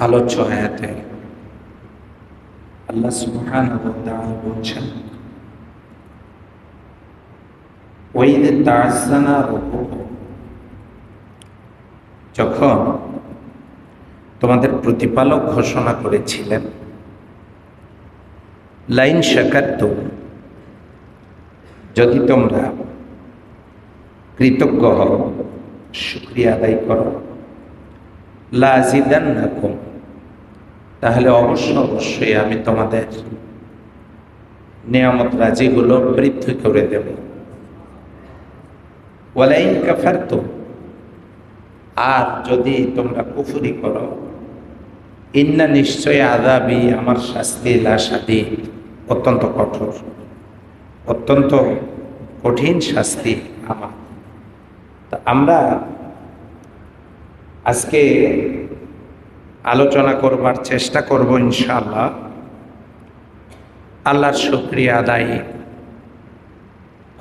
আলোচ্য আয়াতে আল্লাহ সুবহানাহু ওয়া তাআলা বলছেন, ওয়াইদ তা'আজ্জানা রাব্বুকুম, যখন তোমাদের প্রতিপালক ঘোষণা করেছিলেন, লাইন শাকারতুম, যদি তোমরা কৃতজ্ঞ হও, শুকরিয়া আদায় করো, লাযিদান্নাকুম, তাহলে অবশ্যই আমি তোমাদের নিয়ামত রাজিগুলো বৃদ্ধি করে দেব। ওয়ালাইন কাফারতুম, আর যদি তোমরা কুফরি করো, ইন্না নিশ্চয় আযাবি, আমার শাস্তি, লাশাদীদ, অত্যন্ত কঠোর, অত্যন্ত কঠিন শাস্তি আমার। তা আমরা আজকে আলোচনা করবার চেষ্টা করব ইনশাআল্লাহ আল্লাহর শুকরিয়া আদায়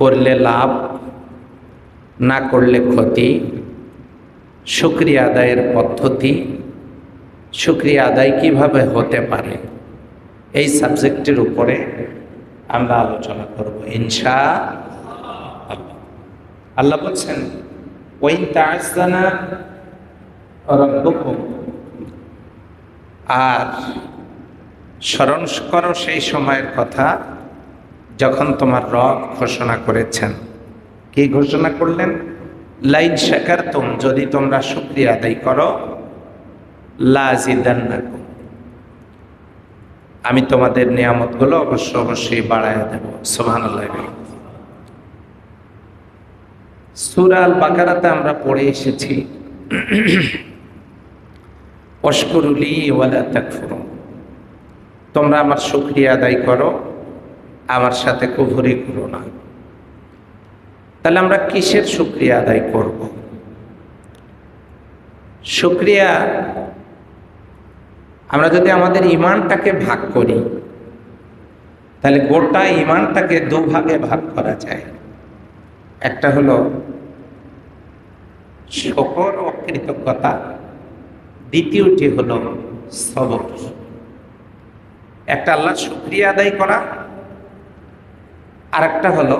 করলে লাভ, না করলে ক্ষতি, শুকরিয়া আদায়ের পদ্ধতি, শুকরিয়া আদায় কিভাবে হতে পারে, এই সাবজেক্টের উপরে আমরা আলোচনা করব ইনশাআল্লাহ। আল্লাহ বলছেন, ওয়াইন তা'আজ্জানা রাব্বুকুম, আর স্মরণ করো সেই সময়ের কথা যখন তোমার রব ঘোষণা করেছেন। কি ঘোষণা করলেন? লাইন শাকারতুম, যদি তোমরা শুকরিয়া আদায় করো, লাযিদান্নাকুম, আমি তোমাদের নিয়ামতগুলো অবশ্যই বাড়ায় দেব। সুবহানাল্লাহ। সূরা আল বাকারাতে আমরা পড়ে এসেছি, ওয়াশকুরুলি ওয়ালা তাকফুরুন, তোমরা আমার শুকরিয়া আদায় করো, আমার সাথে কুফরি করো না। তাহলে আমরা কিসের শুকরিয়া আদায় করব? শুকরিয়া, আমরা যদি আমাদের ঈমানটাকে ভাগ করি, তাহলে গোটা ঈমানটাকে দুভাগে ভাগ করা যায়। একটা হলো শুকর ও কৃতজ্ঞতা, দ্বিতীয়টি হলো সবর। একটা আল্লাহর শুকরিয়া আদায় করা, আর একটা হলো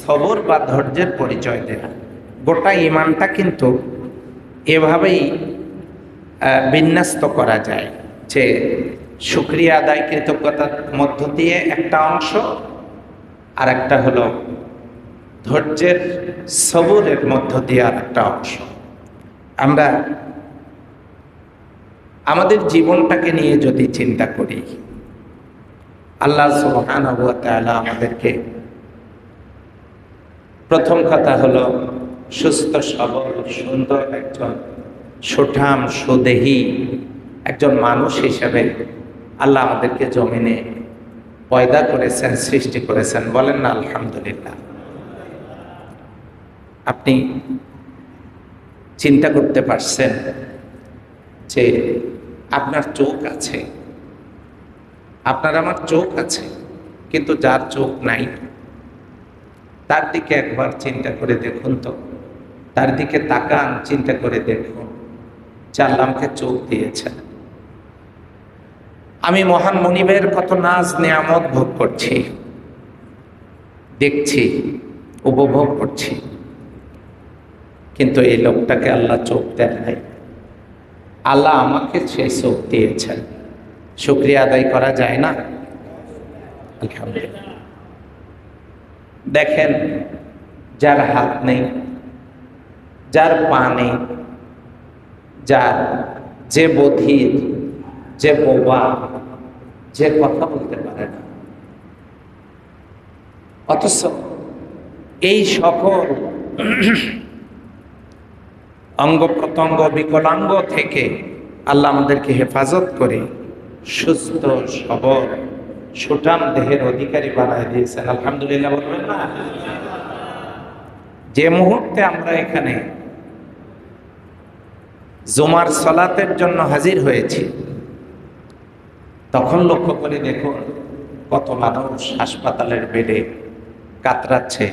সবর বা ধৈর্যের পরিচয় দেওয়া। গোটা ঈমানটা কিন্তু এভাবেই বিন্যস্ত করা যায় যে শুকরিয়া আদায়, কৃতজ্ঞতার মধ্য দিয়ে একটা অংশ, আর একটা হলো ধৈর্যের, সবরের মধ্য দিয়ে আর একটা অংশ। আমরা আমাদের জীবনটাকে নিয়ে যদি চিন্তা করি, আল্লাহ সুবহানাহু ওয়া তাআলা আমাদেরকে, প্রথম কথা হলো সুস্থ সবল সুন্দর একজন সুঠাম সুদেহী একজন মানুষ হিসেবে আল্লাহ আমাদেরকে জমিনে পয়দা করেছেন, সৃষ্টি করেছেন। বলেন না আলহামদুলিল্লাহ। আপনি চিন্তা করতে পারছেন যে আপনার চোখ আছে, আপনার আমার চোখ আছে, কিন্তু যার চোখ নাই তার দিকে একবার চিন্তা করে দেখুন তো, তার দিকে তাকান, চিন্তা করে দেখুন যে আল্লাহ আমাকে চোখ দিয়েছেন। আমি মহান মনিবের কত নাজ নিয়ামত ভোগ করছি, দেখছি, উপভোগ করছি, কিন্তু এই লোকটাকে আল্লাহ চোখ দেন নাই। আল্লাহ আমাকে সেই চোখ দিয়েছেন। শুকরিয়া আদায় করা যায় না? আলহামদুলিল্লাহ। দেখেন, যার হাত নেই, যার পা নেই, যার যে বধির, যে বোবা, যে কথা বলতে পারে না, অথচ এই সকল অঙ্গ প্রত্যঙ্গ বিকলাঙ্গ থেকে আল্লাহ আমাদেরকে হেফাজত করে সুস্থ সবল সুঠাম দেহের অধিকারী বানায় দিয়েছেন। আলহামদুলিল্লাহ বলবেন না? যে মুহূর্তে আমরা এখানে জুমার সালাতের জন্য হাজির হয়েছি, তখন লক্ষ্য করে দেখুন কত মানুষ হাসপাতালের বেডে কাতরাচ্ছে,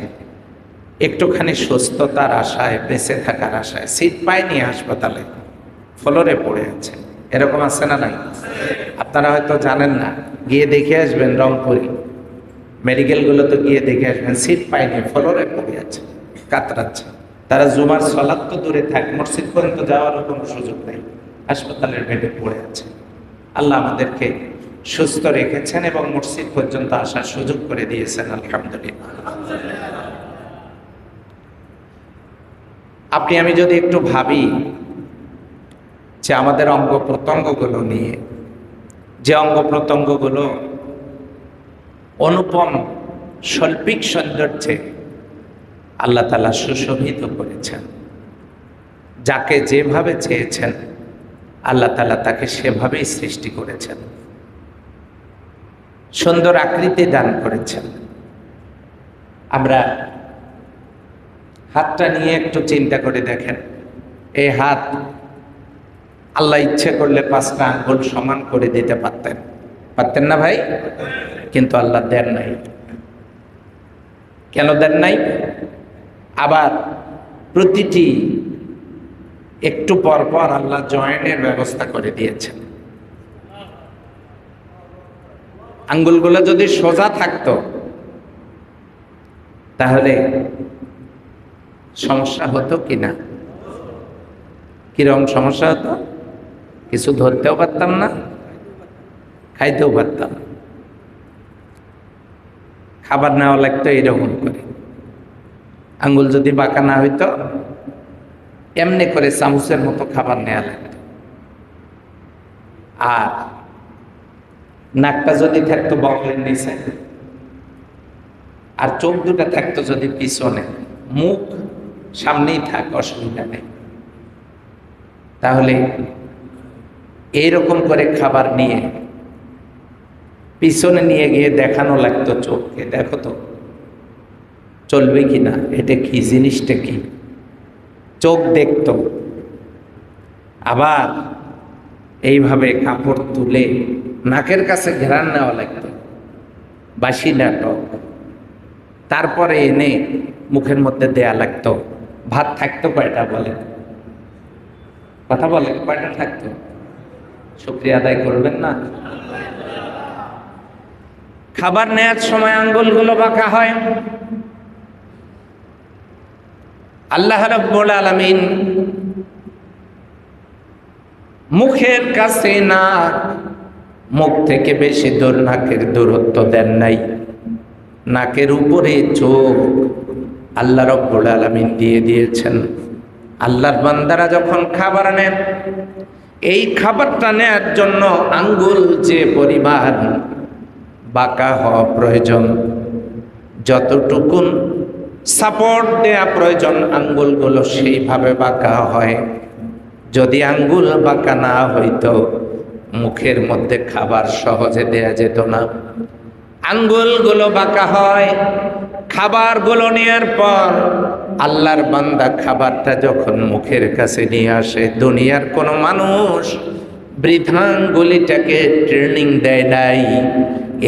একটুখানি সুস্থতার আশায়, বেঁচে থাকার আশায়, সিট পায়নি, হাসপাতালে ফ্লোরে পড়ে আছে। এরকম আছে না নাই? আপনারা হয়তো জানেন না, গিয়ে দেখে আসবেন। রংপুরে মেডিকেলগুলো তো গিয়ে দেখে আসবেন, সিট পায়নি, ফ্লোরে পড়ে আছে, কাতরাচ্ছে। তারা জুমার সলাৎ তো দূরে থাক, মসজিদ পর্যন্ত যাওয়ারও কোনো সুযোগ নেই, হাসপাতালের বেডে পড়ে আছে। আল্লাহ আমাদেরকে সুস্থ রেখেছেন এবং মসজিদ পর্যন্ত আসার সুযোগ করে দিয়েছেন, আলহামদুলিল্লাহ। আপনি আমি যদি একটু ভাবি যে আমাদের অঙ্গ প্রত্যঙ্গগুলো নিয়ে, যে অঙ্গ প্রত্যঙ্গগুলো অনুপম শৈল্পিক সৌন্দর্যে আল্লাহ তাআলা সুশোভিত করেছেন, যাকে যেভাবে চেয়েছেন আল্লাহ তাআলা তাকে সেভাবেই সৃষ্টি করেছেন, সুন্দর আকৃতি দান করেছেন। আমরা হাতটা নিয়ে একটু চিন্তা করে দেখেন, এই হাত আল্লাহ ইচ্ছে করলে 5টা আঙ্গুল সমান করে দিতে পারতেন, পারতেন না ভাই? কিন্তু আল্লাহ দেন নাই। কেন দেন নাই? আবার প্রতিটি একটু পর পর আল্লাহ জয়েন্টের ব্যবস্থা করে দিয়েছেন। আঙ্গুলগুলো যদি সোজা থাকতো তাহলে সমস্যা হতো কিনা? কিরকম সমস্যা হতো? কিছু ধরতেও পারতাম না, খাইতেও পারতাম। খাবার নেওয়া লাগতো এইরকম করে। আঙ্গুল যদি বাঁকা না হইতো এমনি করে চামচের মতো খাবার নেওয়া লাগতো। আর নাকটা যদি থাকতো বগলের নিচে, আর চোখ দুটা থাকতো যদি পিছনে, মুখ সামনেই থাক, অসুবিধা নেই। তাহলে এইরকম করে খাবার নিয়ে পিছনে নিয়ে গিয়ে দেখানো লাগতো চোখকে, দেখো তো চলবে কিনা, এটা কি জিনিসটা কি। চোখ দেখতো। আবার এইভাবে কাপড় তুলে নাকের কাছে ঘেরান নেওয়া লাগতো, বাসি নাটক। তারপরে এনে মুখের মধ্যে দেয়া লাগতো। ভাত থাকতো কয়টা বলে? কথা বলে, কয়টা থাকতো? শুকরিয়া আদায় করবেন না? খাবার নেয়ার সময় আঙ্গুলগুলো বাঁকা হয়। আল্লাহ রাব্বুল আলামিন মুখের কাছে না, মুখ থেকে বেশি দূর নাকের দূরত্ব দেন নাই। নাকের উপরে চোখ আল্লাহ রাব্বুল আলামিন দিয়ে দিয়েছেন। আল্লাহর বান্দারা যখন খাবার নেন, এই খাবারটা নেয়ার জন্য আঙ্গুল যে পরিমাণ বাঁকা হওয়া প্রয়োজন, যতটুকুন সাপোর্ট দেয়া প্রয়োজন আঙ্গুলগুলো সেইভাবে বাঁকা হয়। যদি আঙ্গুল বাঁকা না হইতো মুখের মধ্যে খাবার সহজে দেয়া যেত না। আঙ্গুলগুলো বাঁকা হয়। খাবারগুলো নেয়ার পর আল্লাহর বান্দা খাবারটা যখন মুখের কাছে নিয়ে আসে, দুনিয়ার কোনো মানুষ বৃদ্ধাঙ্গুলিটাকে ট্রেনিং দেয় নাই।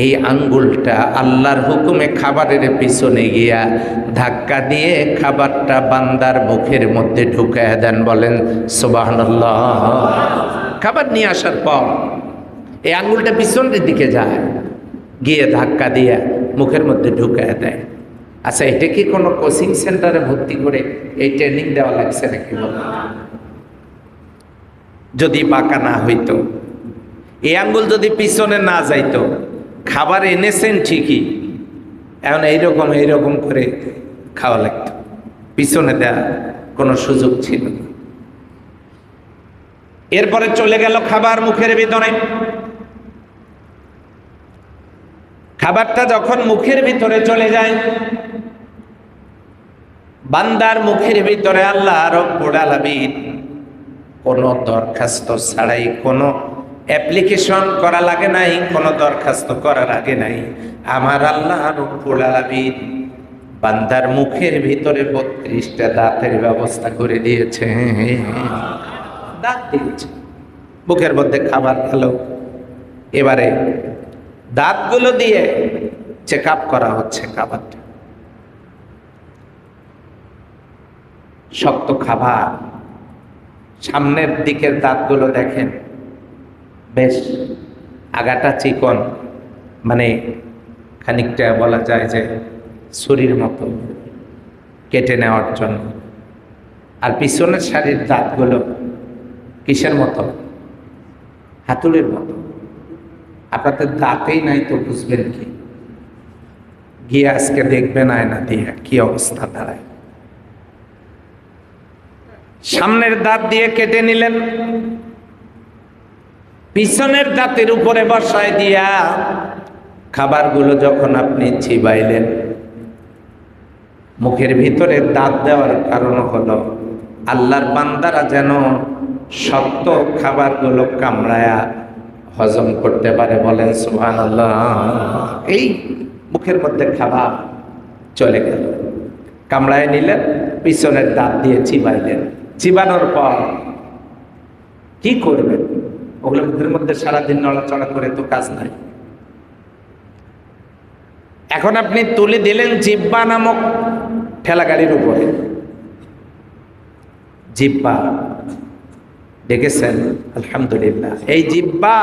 এই আঙ্গুলটা আল্লাহর হুকুমে খাবারের পিছনে গিয়া ধাক্কা দিয়ে খাবারটা বান্দার মুখের মধ্যে ঢুকায় দেন। বলেন সুবহানাল্লাহ। খাবার নিয়ে আসার পর এই আঙ্গুলটা পিছনের দিকে যায়, গিয়ে ধাক্কা দিয়ে মুখের মধ্যে ঢুকায় দেয়। আচ্ছা, এটা কি কোনো কোচিং সেন্টারে ভর্তি করে এই ট্রেনিং দেওয়া লাগছে নাকি? বলেন। যদি বাঁকা না হইতো, এই আঙ্গুল যদি পিছনে না যাইতো, খাবার এনেছেন ঠিকই, এখন এইরকম করে খাওয়া লাগতো। পিছনে দেওয়া কোনো সুযোগ ছিল না। এরপরে চলে গেল খাবার মুখের ভিতরে। খাবারটা যখন মুখের ভিতরে চলে যায়, বান্দার মুখের ভিতরে আল্লাহ রাব্বুল আলামিন কোনো দরখাস্ত ছাড়াই, কোনো অ্যাপ্লিকেশন করা লাগে নাই, কোনো দরখাস্ত করার আগে নাই, আমার আল্লাহ রাব্বুল আলামিন বান্দার মুখের ভিতরে 32টা দাঁতের ব্যবস্থা করে দিয়েছে। দাঁত দিয়েছে, মুখের মধ্যে খাবার খেলো। এবারে দাঁতগুলো দিয়ে চেক আপ করা হচ্ছে খাবারটা। শক্ত খাবার, সামনের দিকের দাঁতগুলো দেখেন বেশ আগাটা চিকন, মানে খানিকটা বলা যায় যে ছুরির মতো কেটে নেওয়ার জন্য। আর পিছনের শাড়ির দাঁতগুলো কিসের মতো? হাতুড়ির মতো। আপনাদের দাঁতেই নাই তো বুঝবেন কি? গিয়ে আজকে দেখবেন আয়না দিয়ে কি অবস্থা দাঁড়ায়। সামনের দাঁত দিয়ে কেটে নিলেন, পিছনের দাঁতের উপরে বসায় দিয়া খাবারগুলো যখন আপনি চিবাইলেন, মুখের ভিতরে দাঁত দেওয়ার কারণ হলো আল্লাহর বান্দারা যেন শক্ত খাবারগুলো কামড়ায়া হজম করতে পারে। বলেন সুবহানাল্লাহ। এই মুখের মধ্যে খাবার চলে গেল, কামড়ায় নিলেন, পিছনের দাঁত দিয়ে চিবাইলেন। চিবানোর পর কি করবেন? ওগুলো মুখের মধ্যে সারাদিন নড়াচড়া করে তো কাজ নাই। এখন আপনি তুলে দিলেন জিহ্বা নামক ঠেলা গাড়ির উপরে। জিহ্বা দেখেছেন? আলহামদুলিল্লাহ। এই জিহ্বা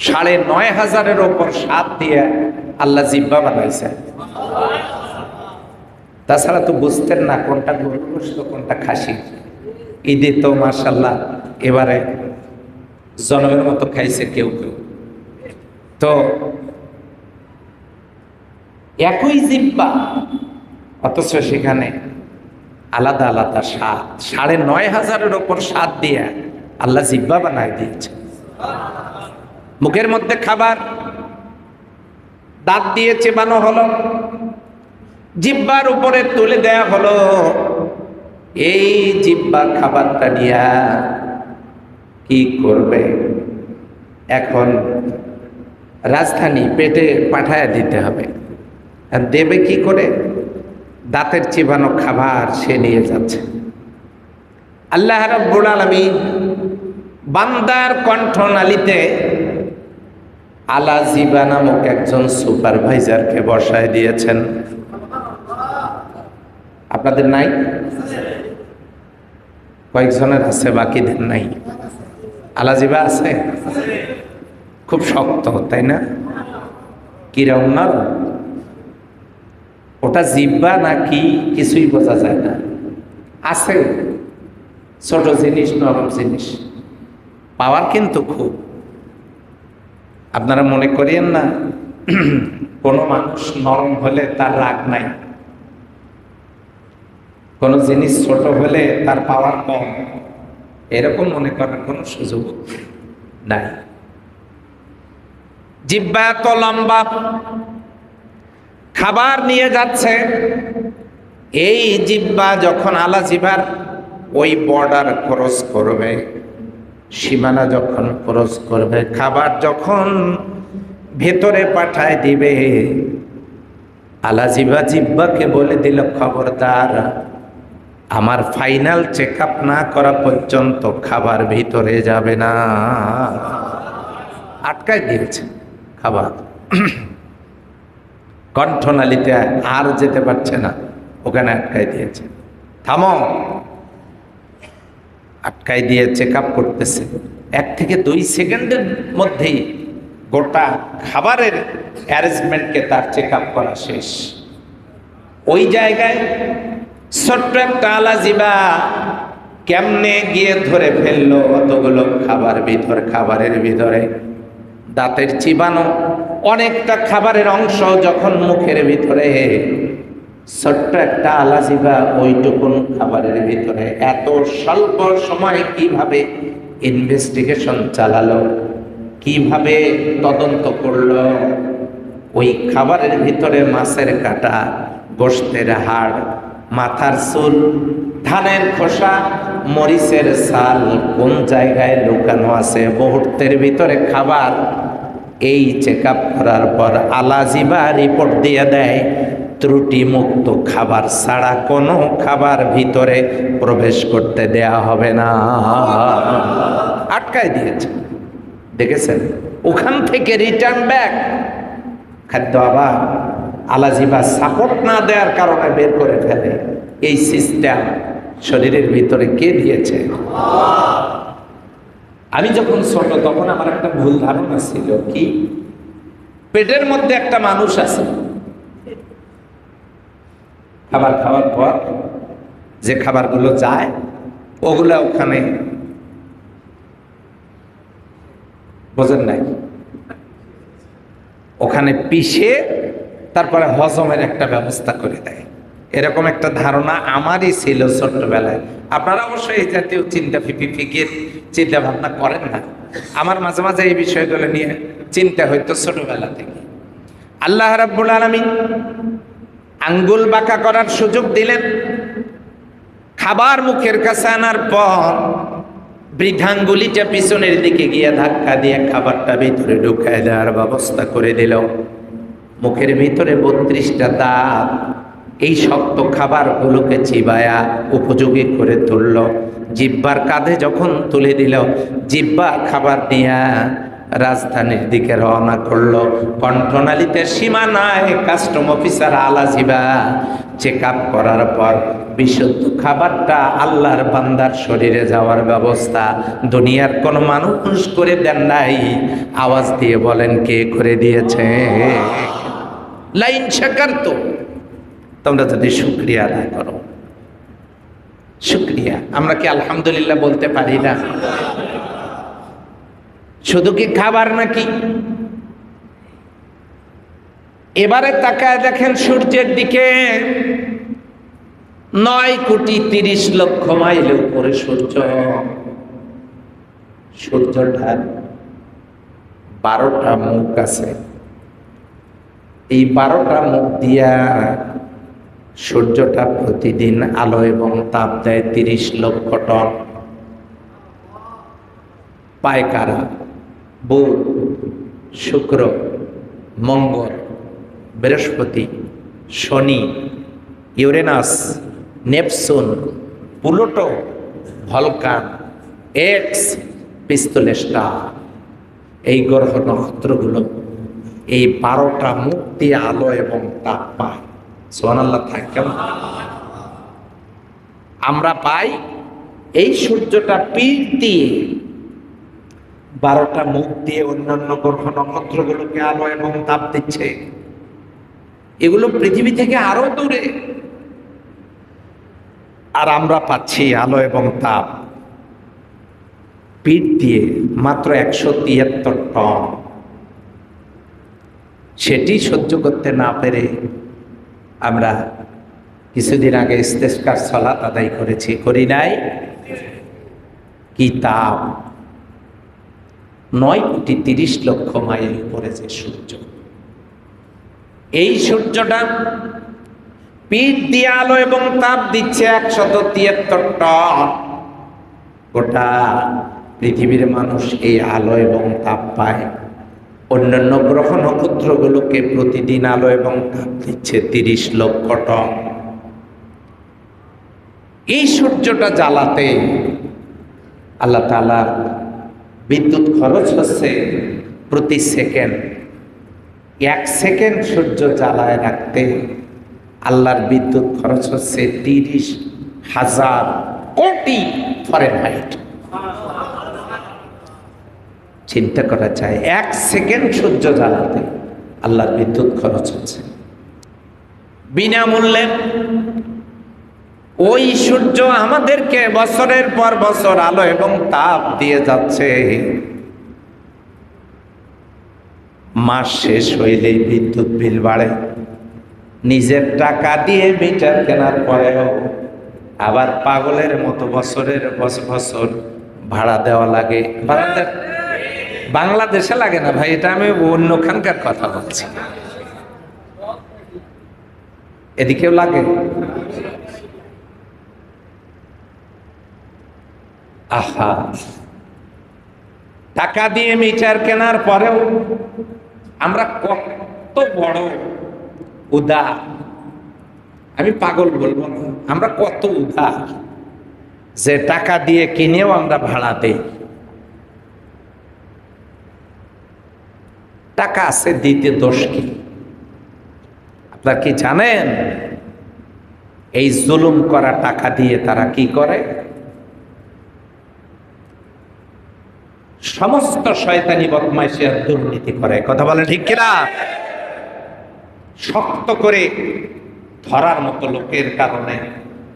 ৯,৫০০-এর ওপর স্বাদ দিয়ে আল্লাহ জিহ্বা বানাইছেন। তাছাড়া তো বুঝতেন না কোনটা গরুর গোশত কোনটা খাসি। ঈদে তো মাশাআল্লাহ এবারে জনমের মতো খাইছে কেউ কেউ। তো একই জিহ্বা, অথচ সেখানে আলাদা আলাদা স্বাদ। ৯,৫০০-এর ওপর স্বাদ দিয়ে আল্লাহ জিহ্বা বানাই দিয়েছে। মুখের মধ্যে খাবার দাঁত দিয়ে চেবানো হলো, জিহ্বার উপরে তুলে দেয়া হলো। এই জিহ্বা খাবারটা নিয়া কি করবে? এখন রাজধানী পেটে পাঠায় দিতে হবে। আর দেবে কি করে? দাঁতের চিবানো খাবার সে নিয়ে যাচ্ছে। আল্লাহ রাব্বুল আলামিন বান্দার কণ্ঠনালীতে আলা জিবা নামক একজন সুপারভাইজারকে বসায় দিয়েছেন। আপনাদের নাই? কয়েকজনের আছে, বাকিদের নাই। আলা জিবা আছে, খুব শক্ত, তাই না? কিরম না? ওটা জিহ্বা নাকি কিছুই বোঝা যায় না। আছে ছোট জিনিস, নরম জিনিস, পাওয়ার কিন্তু খুব। আপনারা মনে করিয়েন না কোনো মানুষ নরম হলে তার রাগ নাই, কোনো জিনিস ছোট হলে তার পাওয়ার কম, এরকম মনে করার কোনো সুযোগ নাই। জিহ্বা এত লম্বা, খাবার নিয়ে যাচ্ছে। এই জিহ্বা যখন আলা জিহ্বার ওই বর্ডার ক্রস করবে, সীমানা যখন ক্রস করবে, খাবার যখন ভেতরে পাঠায় দিবে, আলা জিহ্বা জিহ্বাকে বলে দিল, খবরদার, আমার ফাইনাল চেক আপ না করা পর্যন্ত খাবার ভিতরে যাবে না। আটকায় দিয়েছে খাবার, কণ্ঠনালীতে আর যেতে পারছে না, ওখানে আটকাই দিয়েছে। থামো, আটকাই দিয়ে চেক আপ করতেছে। 1 থেকে 2 সেকেন্ডের মধ্যেই গোটা খাবারের অ্যারেঞ্জমেন্টকে তার চেক আপ করা শেষ। ওই জায়গায় ছোট্ট একটা আলা জিহ্বা কেমনে গিয়ে ধরে ফেললো অতগুলো খাবারের ভিতরে। দাঁতের চিবানো অনেকটা খাবারের অংশ যখন মুখের ভিতরে, ছোট্ট একটা আলা জিহ্বা ওইটুকুন খাবারের ভিতরে এত স্বল্প সময় কিভাবে ইনভেস্টিগেশন চালালো, কিভাবে তদন্ত করলো। ওই খাবারের ভিতরে মাছের কাঁটা, গোশতের হাড়, মাথার চুল, ধানের খোসা, মরিচের ছাল কোন জায়গায় লুকানো আছে, মুহূর্তের ভিতরে খাবার। এই চেক আপ করার পর আলা জিহ্বা রিপোর্ট দিয়ে দেয়, ত্রুটি মুক্ত খাবার ছাড়া কোনো খাবার ভিতরে প্রবেশ করতে দেয়া হবে না। আটকায় দিয়েছে, দেখেছেন? ওখান থেকে রিটার্ন ব্যাক খাদ্য আবার আলা জিহ্বা সাপোর্ট না দেওয়ার কারণে বের করে ফেলে। এই সিস্টেম শরীরের ভিতরে কে দিয়েছে? আমি যখন ছোট তখন আমার একটা ভুল ধারণা ছিল কি, পেটের মধ্যে একটা মানুষ আছে, খাবার খাওয়ার পর যে খাবারগুলো যায় ওগুলা ওখানে, বোঝেন নাই, ওখানে পিষে তারপরে হজমের একটা ব্যবস্থা করে দেয়। এরকম একটা ধারণা আমারই ছিল ছোট্টবেলায়। আপনারা অবশ্যই এই জাতীয় ফিকির চিন্তা ভাবনা করেন না। আমার মাঝে মাঝে এই বিষয়গুলো নিয়ে চিন্তা হইতো ছোটবেলা থেকে। আল্লাহ রাব্বুল আলামিন আঙ্গুল বাঁকা করার সুযোগ দিলেন। খাবার মুখের কাছে আনার পর বৃদ্ধাঙ্গুলিটা পিছনের দিকে গিয়ে ধাক্কা দিয়ে খাবারটা ভিতরে ঢুকায় দেওয়ার ব্যবস্থা করে দিল। মুখের ভিতরে 32টা দাঁত এই শক্ত খাবারগুলোকে চিবায়া উপযোগী করে তুলল। জিহ্বার কাঁধে যখন তুলে দিল, জিহ্বা খাবার নিয়ে রাজধানীর দিকে রওনা করলো। কণ্ঠনালীতে সীমানায় কাস্টম অফিসার আলাজিবা চেক আপ করার পর বিশুদ্ধ খাবারটা আল্লাহর বান্দার শরীরে যাওয়ার ব্যবস্থা দুনিয়ার কোন মানুষ করে দেন নাই। আওয়াজ দিয়ে বলেন কে করে দিয়েছে? লাইন শাকারতু, তোমরা যদি শুকরিয়া আদায় করো। শুকরিয়া, আমরা কি আলহামদুলিল্লাহ বলতে পারি না? শুধু কি খাবার নাকি? এবারে তাকায় দেখেন সূর্যের দিকে। 9,30,00,000 মাইল উপরে সূর্য। সূর্যটার 12টা মুখ আছে। এই 12টা মুখ দিয়া সূর্যটা প্রতিদিন আলো এবং তাপ দেয় 30 লক্ষ টন। পায়কারা, বুধ, শুক্র, মঙ্গল, বৃহস্পতি, শনি, Uranus, Neptune, Pluto, Vulcan, X, পিস্তলেস্টা, এই গ্রহ নক্ষত্রগুলো এই 12টা মুখ দিয়ে আলো এবং তাপ পায়। সুবহানাল্লাহ থাকে। আমরা পাই এই সূর্যটা পিঠ দিয়ে 12টা মুখ দিয়ে অন্যান্য গ্রহ নক্ষত্রগুলোকে আলো এবং তাপ দিচ্ছে। এগুলো পৃথিবী থেকে আরো দূরে, আর আমরা পাচ্ছি আলো এবং তাপ পিঠ দিয়ে মাত্র 173 টন। সেটি সহ্য করতে না পেরে আমরা কিছুদিন আগে ইস্তেসকার সালাত আদায় করেছি, করি নাই? কি তাপ! 9,30,00,000 মাইল উপরে যে সূর্য, এই সূর্যটা পিঠ দিয়ে আলো এবং তাপ দিচ্ছে 173 টন। গোটা পৃথিবীর মানুষ এই আলো এবং তাপ পায়। অন্যান্য গ্রহ নক্ষত্রগুলোকে প্রতিদিন আলো এবং তাপ দিচ্ছে 30 লক্ষ টন। এই সূর্যটা জ্বালাতে আল্লাহ তাআলা বিদ্যুৎ খরচ হচ্ছে প্রতি সেকেন্ড। 1 সেকেন্ড সূর্য জ্বালায় রাখতে আল্লাহর বিদ্যুৎ খরচ হচ্ছে 30,000 কোটি ফরেনহাইট। চিন্তা করা যায়, 1 সেকেন্ড সূর্য জ্বালাতে আল্লাহর বিদ্যুৎ খরচ হচ্ছে বিনামূল্যে। ওই সূর্য আমাদেরকে বছরের পর বছর আলো এবং তাপ দিয়ে যাচ্ছে। মাস শেষ হইলেই বিদ্যুৎ বিল বাড়ে। নিজের টাকা দিয়ে মিটার কেনার পরেও আবার পাগলের মতো বছরের বছর ভাড়া দেওয়া লাগে। বাংলাদেশে লাগে না ভাই, এটা আমি অন্যখানকার কথা বলছি। এদিকেও লাগে। আহা, টাকা দিয়ে মিটার কেনার পরেও আমরা কত বড় উদার, আমি পাগল বলবো না, আমরা কত উদার যে টাকা দিয়ে কিনেও আমরা ভাড়া দেই। টাকা আছে, দিতে দোষ কি? আপনারা কি জানেন এই জুলুম করা টাকা দিয়ে তারা কি করে? সমস্ত শয়তানি বদমাইশি আর দুর্নীতি করে। কথা বলে ঠিক কিনা? শক্ত করে ধরার মতো লোকের কারণে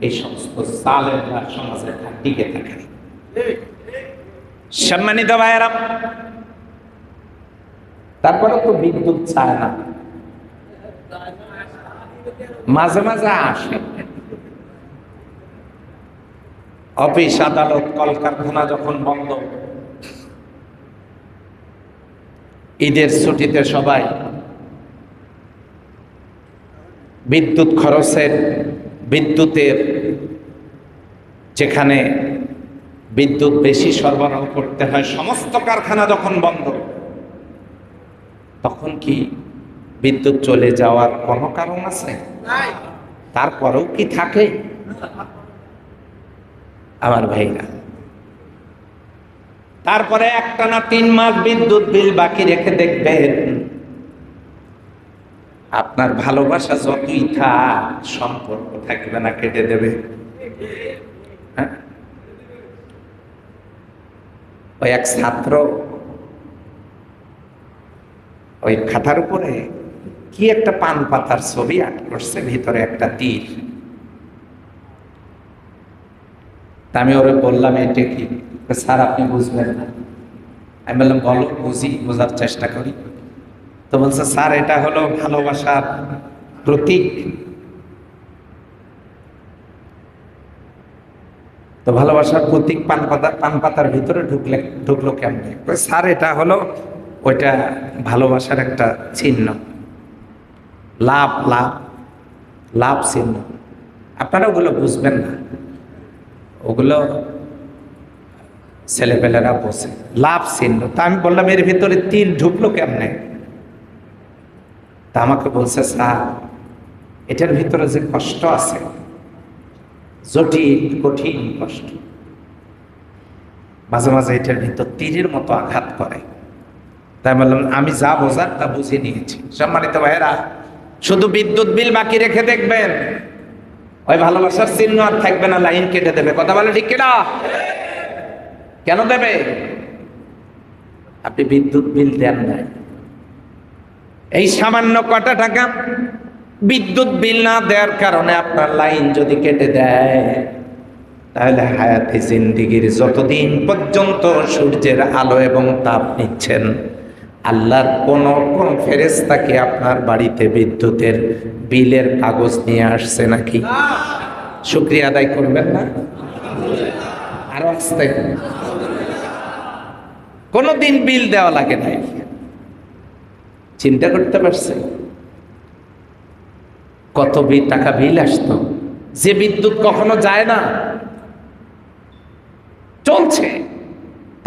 এই সমস্ত জালেমরা সমাজে টিকে থাকে। সম্মানিত ভাইয়েরা, তারপরে তো বিদ্যুৎ চায় না, মাঝে মাঝে আসে। অফিস আদালত কলকারখানা যখন বন্ধ, ঈদের ছুটিতে সবাই বিদ্যুৎ খরচের, বিদ্যুতের যেখানে বিদ্যুৎ বেশি সরবরাহ করতে হয়, সমস্ত কারখানা যখন বন্ধ, তখন কি বিদ্যুৎ চলে যাওয়ার কোনো কারণ আছে? তারপরেও কি থাকে? আমার ভাইরা, তারপরে একটানা 3 মাস বিদ্যুৎ বিল বাকি রেখে দেখবেন আপনার ভালোবাসা যতই থাক সম্পর্ক থাকবে না, কেটে দেবে। হ্যাঁ, ওই এক ছাত্র ওই খাতার উপরে কি একটা পান পাতার ছবি আঁক করছে, ভিতরে একটা তীর। আমি ওরে বললাম এটা কি? স্যার আপনি বুঝবেন না। আমি বললাম বলো, বুঝি, বোঝার চেষ্টা করি। তো বলছে স্যার এটা হলো ভালোবাসার প্রতীক। তো ভালোবাসার প্রতীক পান পাতার ভিতরে ঢুকলো কেমনে? স্যার এটা হলো ওইটা ভালোবাসার একটা চিহ্ন, লাভ লাভ লাভ চিহ্ন। আপনারা ওগুলো বুঝবেন না, ওগুলো ছেলেপেলেরা বোঝে, লাভ চিহ্ন। তা আমি বললাম এর ভিতরে তীর ঢুকলো কেমনে? তা আমাকে বলছে স্যার এটার ভিতরে যে কষ্ট আছে, জটিল কঠিন কষ্ট, মাঝে মাঝে এটার ভিতর তীরের মতো আঘাত করে। তাই বললাম আমি যা বোঝার তা বুঝে নিয়েছি। সম্মানিত ভাইয়েরা, শুধু বিদ্যুৎ বিল বাকি রেখে দেখবেন ওই ভালোবাসার চিহ্ন আর থাকবে না, লাইন কেটে দেবে। কথা বলে ঠিক কিনা? কেন দেবে? আপনি বিদ্যুৎ বিল দেন নাই। এই সামান্য কটা টাকা বিদ্যুৎ বিল না দেওয়ার কারণে আপনার লাইন যদি কেটে দেয়, তাহলে হায়াতে জিন্দিগির যতদিন পর্যন্ত সূর্যের আলো এবং তাপ নিচ্ছেন, আল্লাহর কোন ফেরেশতা কি আপনার বাড়িতে বিদ্যুতের বিলের কাগজ নিয়ে আসছে নাকি? শুকরিয়া আদায় করবেন না? আরো আসতে কোনদিন বিল দেওয়া লাগে নাই। চিন্তা করতে পারছে কত টাকা বিল আসতো? যে বিদ্যুৎ কখনো যায় না, চলছে,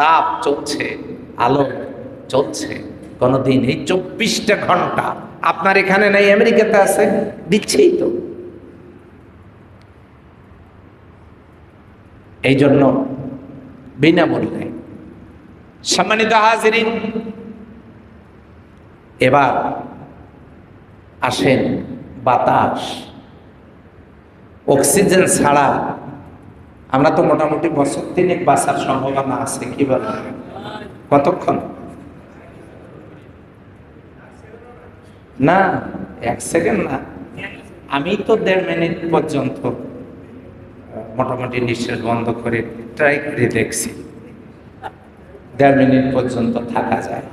তাপ চলছে, আলো চলছে কোনদিন। এই 24টা ঘন্টা আপনার এখানে নাই, আমেরিকাতে আছে, দিচ্ছেই তো। এই জন্য বিনামূল্যে। সম্মানিত হাজিরিন, এবার আসেন বাতাস, অক্সিজেন ছাড়া আমরা তো মোটামুটি বছর 3 বাঁচার সম্ভাবনা আছে। কি বলেন? কতক্ষণ? না, 1 সেকেন্ড না, আমি তো 1.5 মিনিট পর্যন্ত মোটামুটি নিঃশ্বাস বন্ধ করে ট্রাই করে দেখছি। 1.5 মিনিট পর্যন্ত থাকা যায়,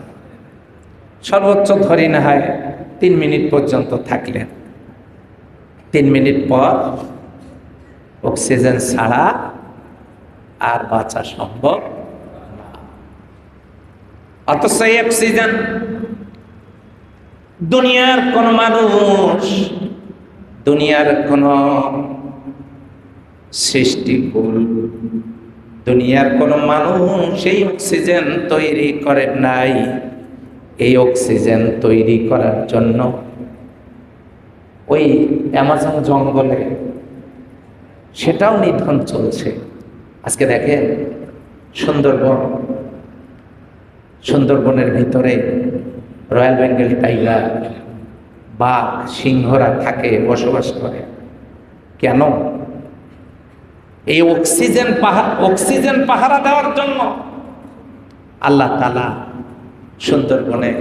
সর্বোচ্চ ধরি না হয় 3 মিনিট পর্যন্ত থাকলেন। 3 মিনিট পর অক্সিজেন ছাড়া আর বাঁচা সম্ভব না। অথচ এই অক্সিজেন দুনিয়ার কোন মানুষ, দুনিয়ার কোন সৃষ্টিকুল, দুনিয়ার কোন মানুষ এই অক্সিজেন তৈরি করেন নাই। এই অক্সিজেন তৈরি করার জন্য ওই অ্যামাজন জঙ্গলে সেটাও নিধন চলছে। আজকে দেখেন সুন্দরবনের ভিতরে রয়্যাল বেঙ্গল টাইগার, বাঘ, সিংহরা থাকে, বসবাস করে। কেন? এই অক্সিজেন পাহারা দেওয়ার জন্য। আল্লাহ তাআলা সুন্দরবনে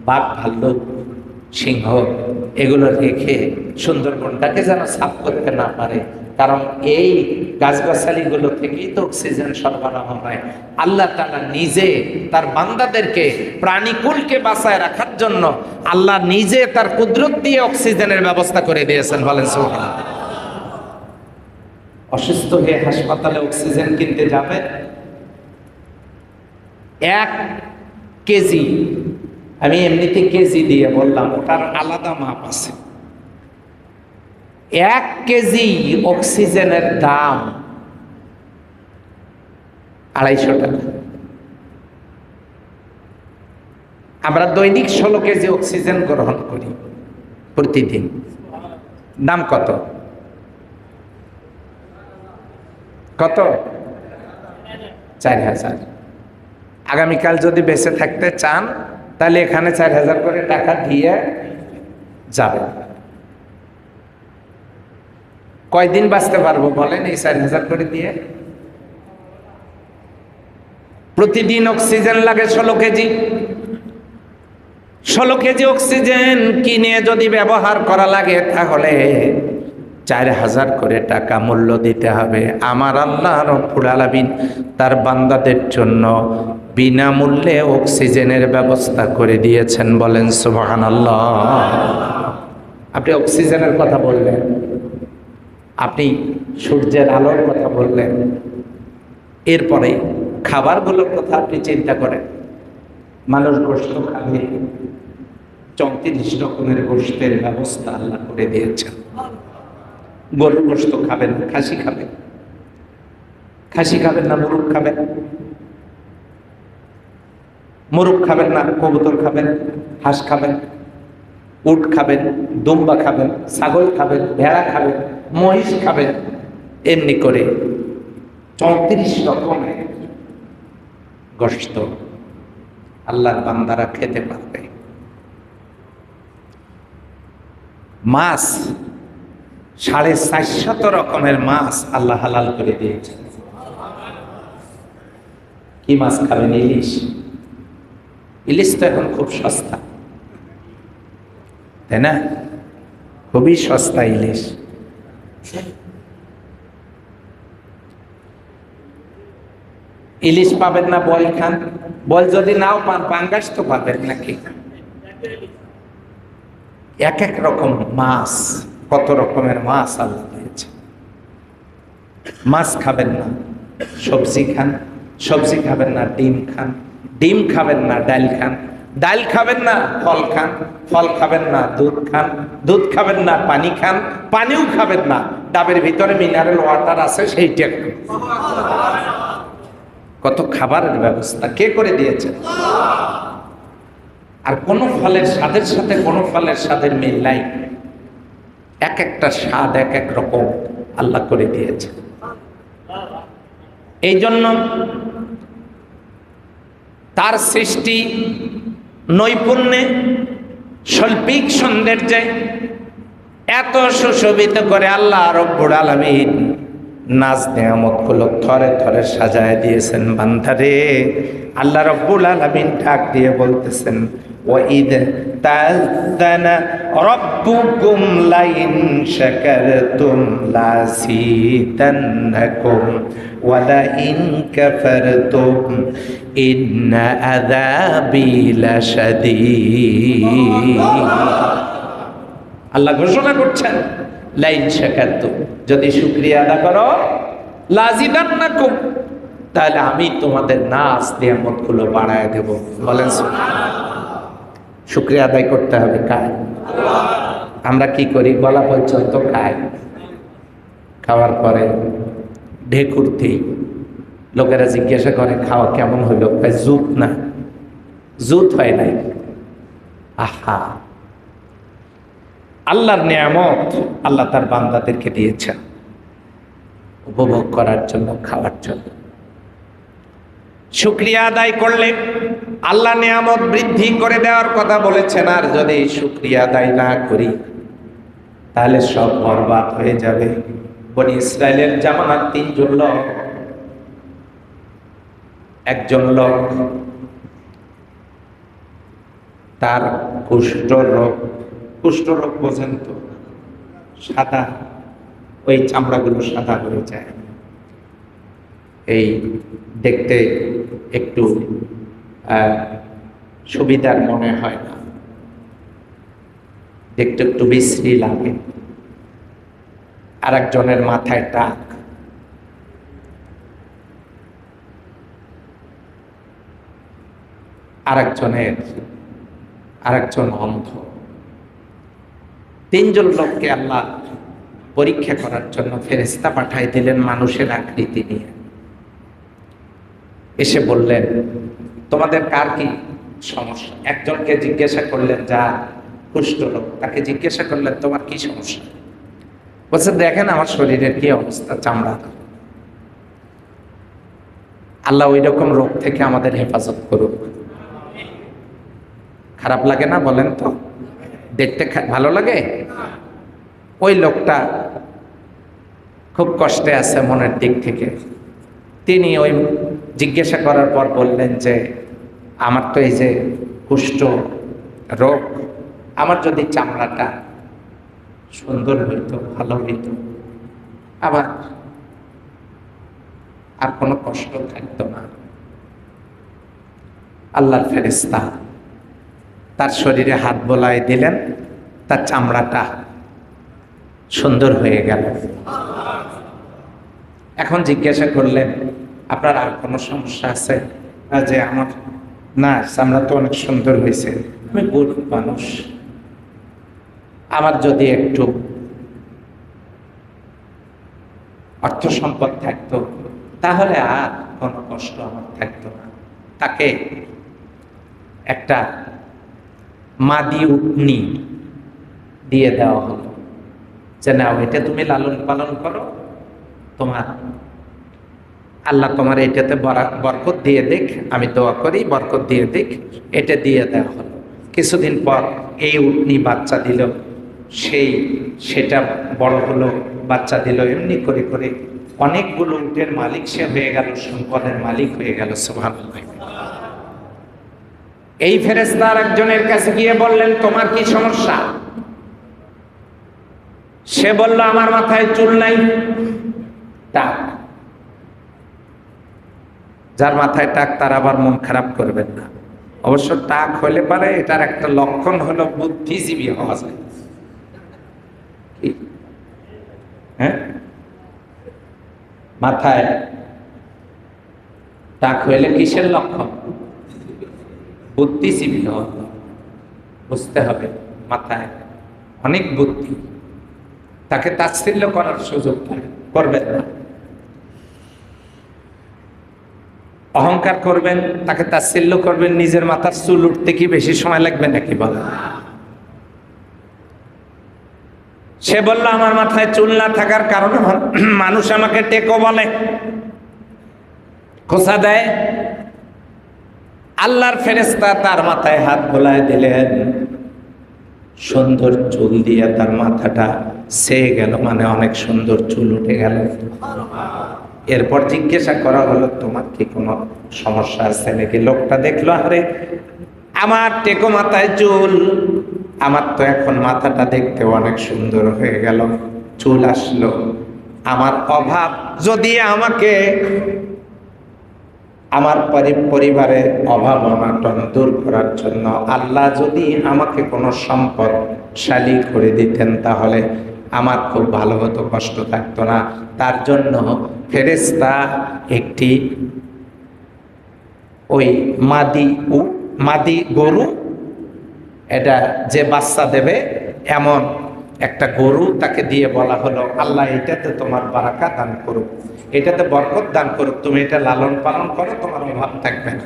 বাঘ, ভাল্লুক, সিংহ এগুলো রেখে সুন্দরবনটাকে যেন সাফ করতে না পারে। কারণ এই গাছগাছালিগুলো থেকেই তো অক্সিজেন সরবরাহ হয়। আল্লাহ তাআলা নিজে তার বান্দাদেরকে, প্রাণীকুলকে বাঁচায় রাখার জন্য আল্লাহ নিজে তার কুদরত দিয়ে অক্সিজেনের ব্যবস্থা করে দিয়েছেন। বলেন সুবহানাল্লাহ। অসুস্থ হয়ে হাসপাতালে অক্সিজেন কিনতে যাবে, 1 কেজি, আমি এমনিতে কেজি দিয়ে বললাম, ওটার আলাদা মাপ আছে। 1 কেজি অক্সিজেনের দাম 250 টাকা। আমরা দৈনিক 16 কেজি অক্সিজেন গ্রহণ করি প্রতিদিন। দাম কত? কত? 4000। আগামীকাল যদি বেঁচে থাকতে চান তাহলে এখানে 4000 করে টাকা দিয়ে যাবেন। কয়দিন বাঁচতে পারবো বলেন এই 4000 করে দিয়ে? প্রতিদিন অক্সিজেন লাগে 16 কেজি। 16 কেজি অক্সিজেন কিনে যদি ব্যবহার করা লাগে তাহলে 4000 করে টাকা মূল্য দিতে হবে। আমার আল্লাহ রব্বুল আলামিন তার বান্দাদের জন্য বিনামূল্যে অক্সিজেনের ব্যবস্থা করে দিয়েছেন। বলেন সুবহানাল্লাহ। আপনি অক্সিজেনের কথা বললেন, আপনি সূর্যের আলোর কথা বললেন, এরপরে খাবারগুলোর কথা আপনি চিন্তা করেন। মানুষ গোশত খাবে, 34 রকমের গোশতের ব্যবস্থা আল্লাহ করে দিয়েছেন। গরুর গোশত খাবেন, খাসি খাবেন, খাসি খাবেন না মুরগ খাবেন, মুরগ খাবেন না কবুতর খাবেন, হাঁস খাবেন, উট খাবেন, দুম্বা খাবেন, ছাগল খাবেন, ভেড়া খাবেন, মহিষ খাবেন, এমনি করে 34 রকমের গোশত আল্লাহর বান্দারা খেতে পারবে। মাছ 450 রকমের মাছ আল্লাহ হালাল করে দিয়েছেন। কি মাছ খাবেন? ইলিশ। ইলিশ তো এখন খুব সস্তা, তাই না? খুবই সস্তা ইলিশ। ইলিশ পাবেন না, বল খান। বল যদি নাও পান, পাঙ্গাস তো পাবেন নাকি? এক এক রকম মাছ, কত রকমের মাছ আল্লাহ দিয়েছে। মাছ খাবেন না, সবজি খান। সবজি খাবেন না, ডিম খান। ডিম খাবেন না, ডাল খান। ডাল খাবেন না, ফল খান। ফল খাবেন না, দুধ খান। দুধ খাবেন না, পানি খান। পানিও খাবেন না, ডাবের ভিতরে মিনারেল ওয়াটার আছে সেইটা খান। কত খাবারের ব্যবস্থা কে করে দিয়েছে! আর কোন ফলের স্বাদের সাথে কোন ফলের স্বাদের মিল নাই। এক একটা স্বাদ এক এক রকম আল্লাহ করে দিয়েছে। এই জন্য তার সৃষ্টি নৈপুণ্যে, শৈল্পিক সৌন্দর্যে এত সুশোভিত করে আল্লাহ রব্বুল আলামিন নাজ নেয়ামতগুলো থরে থরে সাজায় দিয়েছেন। বান্দারে, আল্লাহ রব্বুল আলামিন ডাক দিয়ে বলতেছেন, ওয়াইদ তাযানা রাব্বুকুম লাইন শাকারতুম লাযীদান্নাকুম ওয়া লাইন কাফারতুম ইন্না আযাবি লাশাদীদ। আল্লাহ ঘোষণা করছেন, লাইন শাকারতুম, যদি শুকরিয়া আদা করো, লাযীদান্নাকুম, তাহলে আমি তোমাদের নাজ নিয়ামতগুলো বাড়ায় দেব। বলেন শুকরিয়া আদায় করতে হবে কার? আমরা কি করি? গলা পর্যন্ত খাই, খাওয়ার পরে ঢেকুর দিই। লোকেরা জিজ্ঞাসা করে খাওয়া কেমন হইল? জুত না, জুত হয় নাই। আহা, আল্লাহর নিয়ামত আল্লাহ তার বান্দাদেরকে দিয়েছেন উপভোগ করার জন্য, খাওয়ার জন্য। শুকরিয়া আদায় করলে আল্লাহ নিয়ামত বৃদ্ধি করে দেওয়ার কথা বলেছেন। আর যদি শুকরিয়া আদায় না করি তাহলে সব বরবাদ হয়ে যাবে। বনি ইসরাইলের জামানার 3 জন লোক একজন লোক তার কুষ্ঠরোগ বোঝেন তো, সাদা, ওই চামড়াগুলো সাদা হয়ে যায়, এই দেখতে একটু সুবিধার মনে হয় না, দেখতে একটু বিশ্রী লাগে। আর একজনের মাথায় টাক, আরেকজন অন্ধ। তিনজন লোককে আল্লাহ পরীক্ষা করার জন্য ফেরেশতা পাঠাই দিলেন মানুষের আকৃতি নিয়ে। এসে বললেন, তোমাদের কার কি সমস্যা? একজনকে জিজ্ঞাসা করলেন, যা কুষ্ঠ লোক, তাকে জিজ্ঞাসা করলেন, তোমার কি সমস্যা? বলছে, দেখেন আমার শরীরের কি অবস্থা, চামড়া। আল্লাহ ওই রকম রোগ থেকে আমাদের হেফাজত করুক। খারাপ লাগে না বলেন তো? দেখতে ভালো লাগে? ওই লোকটা খুব কষ্টে আছে মনের দিক থেকে। তিনি ওই জিজ্ঞাসা করার পর বললেন যে, আমার তো এই যে কুষ্ঠ রোগ, আমার যদি চামড়াটা সুন্দর হইতো, ভালো হইতো, আবার আর কোনো কষ্ট থাকতো না। আল্লাহর ফেরেশতা তার শরীরে হাত বোলায় দিলেন, তার চামড়াটা সুন্দর হয়ে গেল। এখন জিজ্ঞাসা করলেন, আপনার আর কোনো সমস্যা আছে? যে আমার না, চামড়া তো অনেক সুন্দর হয়েছে, আমি গরিব মানুষ, আমার যদি একটু অর্থ সম্পদ থাকতো তাহলে আর কোনো কষ্ট আমার থাকতো না। তাকে একটা মাদি উটনি দিয়ে দেওয়া হলো, যে নাও, এটা তুমি লালন পালন করো, তোমার আল্লাহ তোমার এটাতে বরকত দিয়ে দেখ, আমি দোয়া করি বরকত দিয়ে দেখ। এটা দিয়ে দেওয়া হলো। কিছুদিন পর এই উটনি বাচ্চা দিল, সেটা বড় হলো, বাচ্চা দিল। এমনি করে করে অনেকগুলো উটের মালিক সে হয়ে গেল, সম্পদের মালিক হয়ে গেল। সুবহানাল্লাহ। এই ফেরেশতা একজনের কাছে গিয়ে বললেন, তোমার কি সমস্যা? সে বলল, আমার মাথায় চুল নাই, টাক। যার মাথায় টাক তার আবার মন খারাপ করবেন না। অবশ্য টাক হলে পারে এটার একটা লক্ষণ হলো বুদ্ধিজীবী হওয়া যায়। হ্যাঁ, মাথায় টাক হইলে কিসের লক্ষণ? বুদ্ধিজীবী হওয়া। বুঝতে হবে মাথায় অনেক বুদ্ধি, তাকে তাচ্ছিল্য করার সুযোগ করবেন না। অহংকার করবেন, তাকে তাচ্ছিল্য করবেন, নিজের মাথার চুল উঠতে কি বেশি সময় লাগবে নাকি বলেন? সে বলল, আমার মাথায় চুল না থাকার কারণে মানুষ আমাকে টেকো বলে, খোঁচা দেয়। আল্লাহর ফেরেশতা তার মাথায় হাত বোলায় দিলেন, সুন্দর চুল দিয়ে তার মাথাটা ছেয়ে গেল, মানে অনেক সুন্দর চুল উঠে গেল। এরপর জিজ্ঞাসা করা হলো, তোমার কি কোনো সমস্যা আছে নাকি? লোকটা দেখলো, আরে আমার টেকো মাথায় চুল, আমার তো এখন মাথাটা দেখতে অনেক সুন্দর হয়ে গেল, চুল আসলো। আমার অভাব যদি আমাকে, আমার পরিবারের অভাব অনাটন দূর করার জন্য আল্লাহ যদি আমাকে কোনো সম্পদশালী করে দিতেন, তাহলে আমার খুব ভালো হতো, কষ্ট থাকতো না। তার জন্য ফেরেশতা একটি ওই মাদি গরু, এটা যে বাচ্চা দেবে এমন একটা গরু তাকে দিয়ে বলা হলো, আল্লাহ এটাতে তোমার বারাকা দান করুক, এটাতে বরকত দান করুক, তুমি এটা লালন পালন করো, তোমার অভাব থাকবে না।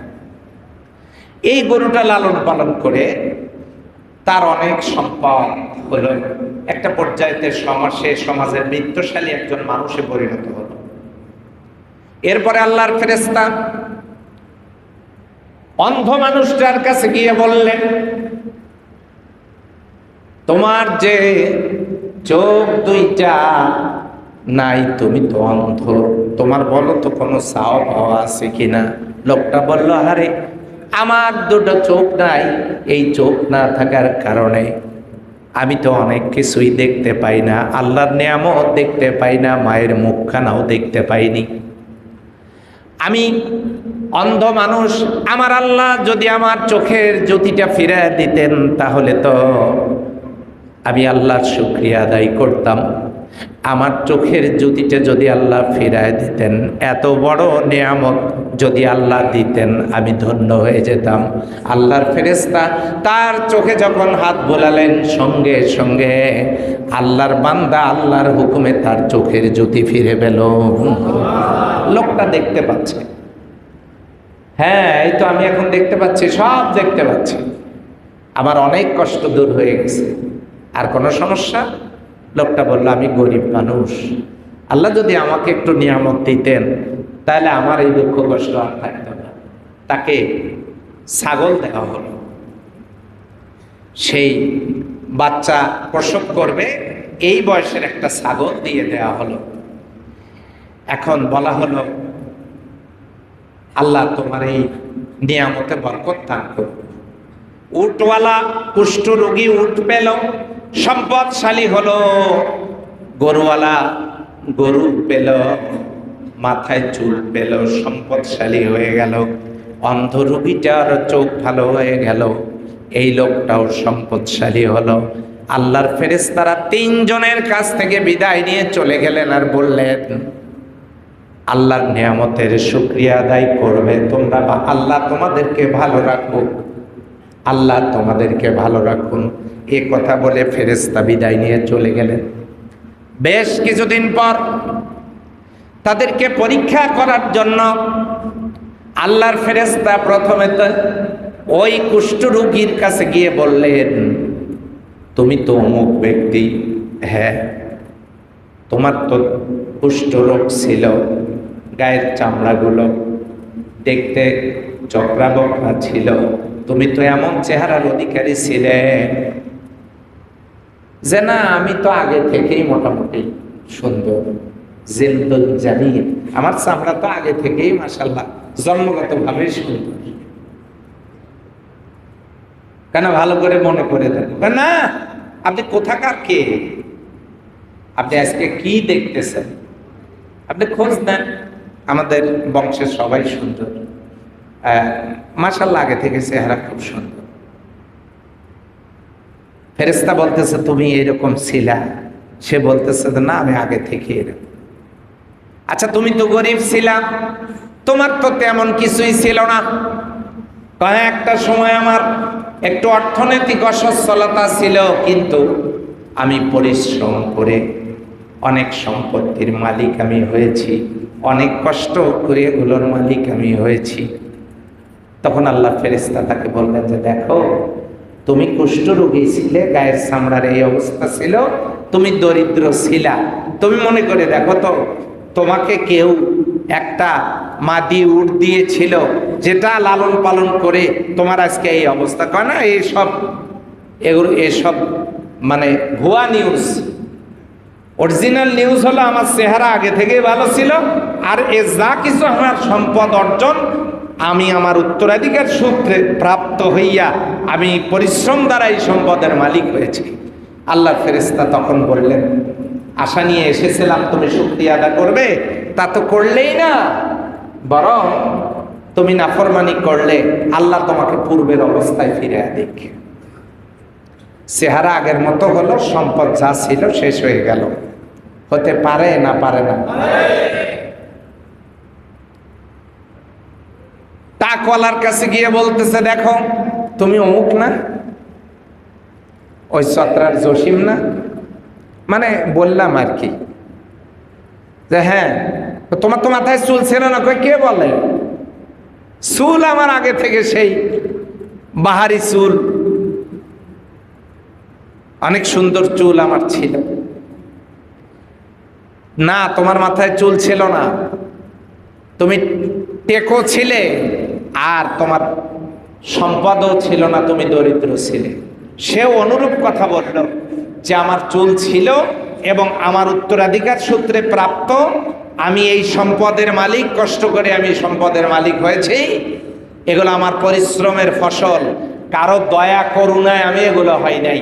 এই গরুটা লালন পালন করে তার অনেক সম্পদ হলো। একটা পর্যায়ে সমাজের বৃত্তশালী একজন মানুষে পরিণত হলো। এরপরে আল্লাহর ফেরেশতা অন্ধ মানুষটার কাছে গিয়ে বললেন, তোমার যে চোখ দুইটা নাই, তুমি তো অন্ধ, তোমার বলো তো কোনো চাওয়া পাওয়া আছে কিনা? লোকটা বলল, আরে আমার দুটো চোখ নাই, এই চোখ না থাকার কারণে আমি তো অনেক কিছুই দেখতে পাই না, আল্লাহর নিয়ামত দেখতে পাই না, মায়ের মুখখানাও দেখতে পাইনি। আমি অন্ধ মানুষ, আমার আল্লাহ যদি আমার চোখের জ্যোতিটা ফিরে দিতেন তাহলে তো আমি আল্লাহর শুকরিয়া আদায় করতাম। আমার চোখের জ্যোতিটা যদি আল্লাহ ফিরায় দিতেন, এত বড় নিয়ামত যদি আল্লাহ দিতেন, আমি ধন্য হয়ে যেতাম। আল্লাহর ফেরেশতা তার চোখে যখন হাত বোলালেন, সঙ্গে সঙ্গে আল্লাহর বান্দা আল্লাহর হুকুমে তার চোখের জ্যোতি ফিরে পেল। লোকটা দেখতে পাচ্ছে, হ্যাঁ এই তো আমি এখন দেখতে পাচ্ছি, সব দেখতে পাচ্ছি, আমার অনেক কষ্ট দূর হয়ে গেছে। আর কোনো সমস্যা? লোকটা বলল, আমি গরিব মানুষ, আল্লাহ যদি আমাকে একটু নিয়ামত দিতেন তাহলে আমার এই দুঃখ কষ্ট আর থাকতো না। তাকে ছাগল দেওয়া হলো, সেই বাচ্চা প্রসব করবে এই বয়সের একটা ছাগল দিয়ে দেওয়া হলো। এখন বলা হলো, আল্লাহ তোমার এই নিয়ামতে বরকত দান করুন। উটওয়ালা কুষ্ঠ রোগী উট পেল, সম্পদশালী হলো। গরুওয়ালা গরু পেল, মাথায় চুল পেল, সম্পদশালী হয়ে গেল। অন্ধ রোগীটার চোখ ভালো হয়ে গেল, এই লোকটাও সম্পদশালী হলো। আল্লাহর ফেরেশতারা তিনজনের কাছ থেকে বিদায় নিয়ে চলে গেলেন আর বললেন, আল্লাহর নিয়ামতের শুকরিয়া আদায় করবে তোমরা, বা আল্লাহ তোমাদেরকে ভালো রাখুক, আল্লাহ তোমাদেরকে ভালো রাখুন। এ কথা বলে ফেরেশতা বিদায় নিয়ে চলে গেলেন। বেশ কিছুদিন পর তাদেরকে পরীক্ষা করার জন্য আল্লাহর ফেরেশতা প্রথমে তো ওই কুষ্ঠরোগীর কাছে গিয়ে বললেন, তুমি তো অমুক ব্যক্তি, হ্যাঁ তোমার তো কুষ্ঠরোগ ছিল, গায়ের চামড়াগুলো দেখতে চক্রাবক্রা ছিল, তুমি তো এমন চেহারার অধিকারী ছিলে যে না আমি তো আগে থেকেই মোটামুটি সুন্দর, জিলদুল জামিল, আমার চামড়া তো আগে থেকেই মাশাআল্লাহ জন্মগত ভাবে সুন্দর। কেন ভালো করে মনে করে দেন না, আপনি কোথাকার কে, আপনি আজকে কি দেখতেছেন, আপনি খোঁজ নেন, আমাদের বংশের সবাই সুন্দর, মাশাআল্লাহ আগে থেকে চেহারা খুব সুন্দর। ফেরেশতা বলতেছে তুমি এরকম ছিলা, সে বলতেছে না আমি আগে থেকে এরকম। আচ্ছা তুমি তো গরিব ছিলা, তোমার তো তেমন কিছুই ছিল না, একটা সময় আমার একটু অর্থনৈতিক অসচ্ছলতা ছিল, কিন্তু আমি পরিশ্রম করে অনেক সম্পত্তির মালিক আমি হয়েছি, অনেক কষ্ট করে এগুলোর মালিক আমি হয়েছি। তখন আল্লাহ ফেরেশতা তাকে বললেন যে দেখো তুমি কুষ্ঠরোগী ছিলে, গায়ের চামড়ার এই অবস্থা ছিল, তুমি দরিদ্র ছিলা, তুমি মনে করে দেখো তো তোমাকে কেউ একটা মাদি উট দিয়েছিল যেটা লালন পালন করে তোমার আজকে এই অবস্থা, কয় না এসব মানে ভুয়া নিউজ। অরিজিনাল নিউজ হলো আমার চেহারা আগে থেকেই ভালো ছিল, আর এ যা কিছু আমার সম্পদ অর্জন আমি আমার উত্তরাধিকার সূত্রে প্রাপ্ত হইয়া আমি পরিশ্রম দ্বারা এই সম্পদের মালিক হয়েছি। আল্লাহর ফেরেশতা তখন বললেন, আশা নিয়ে এসেছিলাম তুমি শুকরিয়া আদা করবে, তা তো করলেই না, বরং তুমি নাফরমানি করলে আল্লাহ তোমাকে পূর্বের অবস্থায় ফিরে দিক। চেহারা আগের মতো হলো, সম্পদ যা ছিল শেষ হয়ে গেল। হতে পারে না পারে না? টাকওয়ালার কাছে গিয়ে বলতেছে দেখো তুমি অমুক না, ওই চত্রার জসিম না, মানে বললাম আর কি যে হ্যাঁ তোমার তো মাথায় চুল ছিল না, কে বলে চুল আমার আগে থেকে সেই বাহারি চুল, অনেক সুন্দর চুল আমার ছিল। না তোমার মাথায় চুল ছিল না, তুমি টেকো ছিলে, আর তোমার সম্পদও ছিল না, তুমি দরিদ্র ছিলে। সেও অনুরূপ কথা বলল যে আমার চুল ছিল এবং আমার উত্তরাধিকার সূত্রে প্রাপ্ত, আমি এই সম্পদের মালিক, কষ্ট করে আমি সম্পদের মালিক হয়েছি, এগুলো আমার পরিশ্রমের ফসল, কারো দয়া করুণায় আমি এগুলো হয় নাই।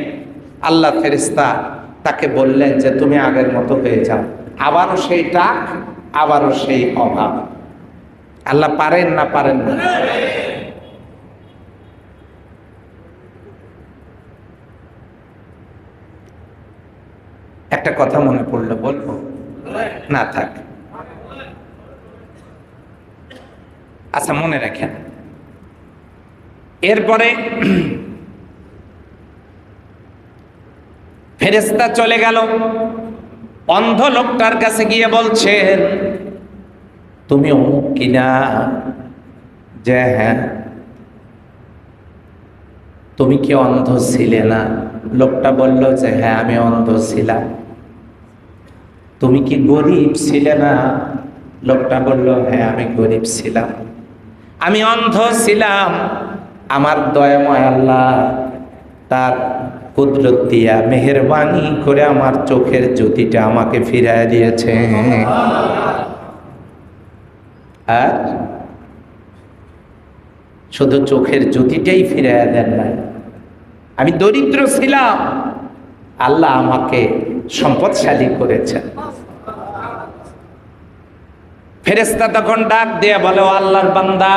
আল্লাহ ফেরেশতা তাকে বললেন যে তুমি আগের মতো হয়ে যাও। আবারও সেই টাক, আবারও সেই অভাব। আল্লাহ পারেন না পারেন না? একটা কথা মনে পড়লো, বলবো না? থাক, আচ্ছা মনে রাখেন। এরপরে ফেরেশতা চলে গেল, অন্ধ লোকটার কাছে গিয়ে বলছেন তুমি অমুক কিনা? যে হ্যাঁ। তুমি কি অন্ধ ছিলে না? লোকটা বলল যে হ্যাঁ আমি অন্ধ ছিলাম। তুমি কি গরিব ছিলে না? লোকটা বলল হ্যাঁ আমি গরিব ছিলাম। আমি অন্ধ ছিলাম, আমার দয়াময় আল্লাহ তার কুদরত দিয়া মেহেরবানি করে আমার চোখের জ্যোতিটা আমাকে ফিরায় দিয়েছে। আর শুধু চোখের জ্যোতিটাই ফিরাইয়া দেন নাই, আমি দরিদ্র ছিলাম, আল্লাহ আমাকে সম্পদশালী করেছেন। ফেরেশতা তখন ডাক দিয়ে বলে, আল্লাহর বান্দা,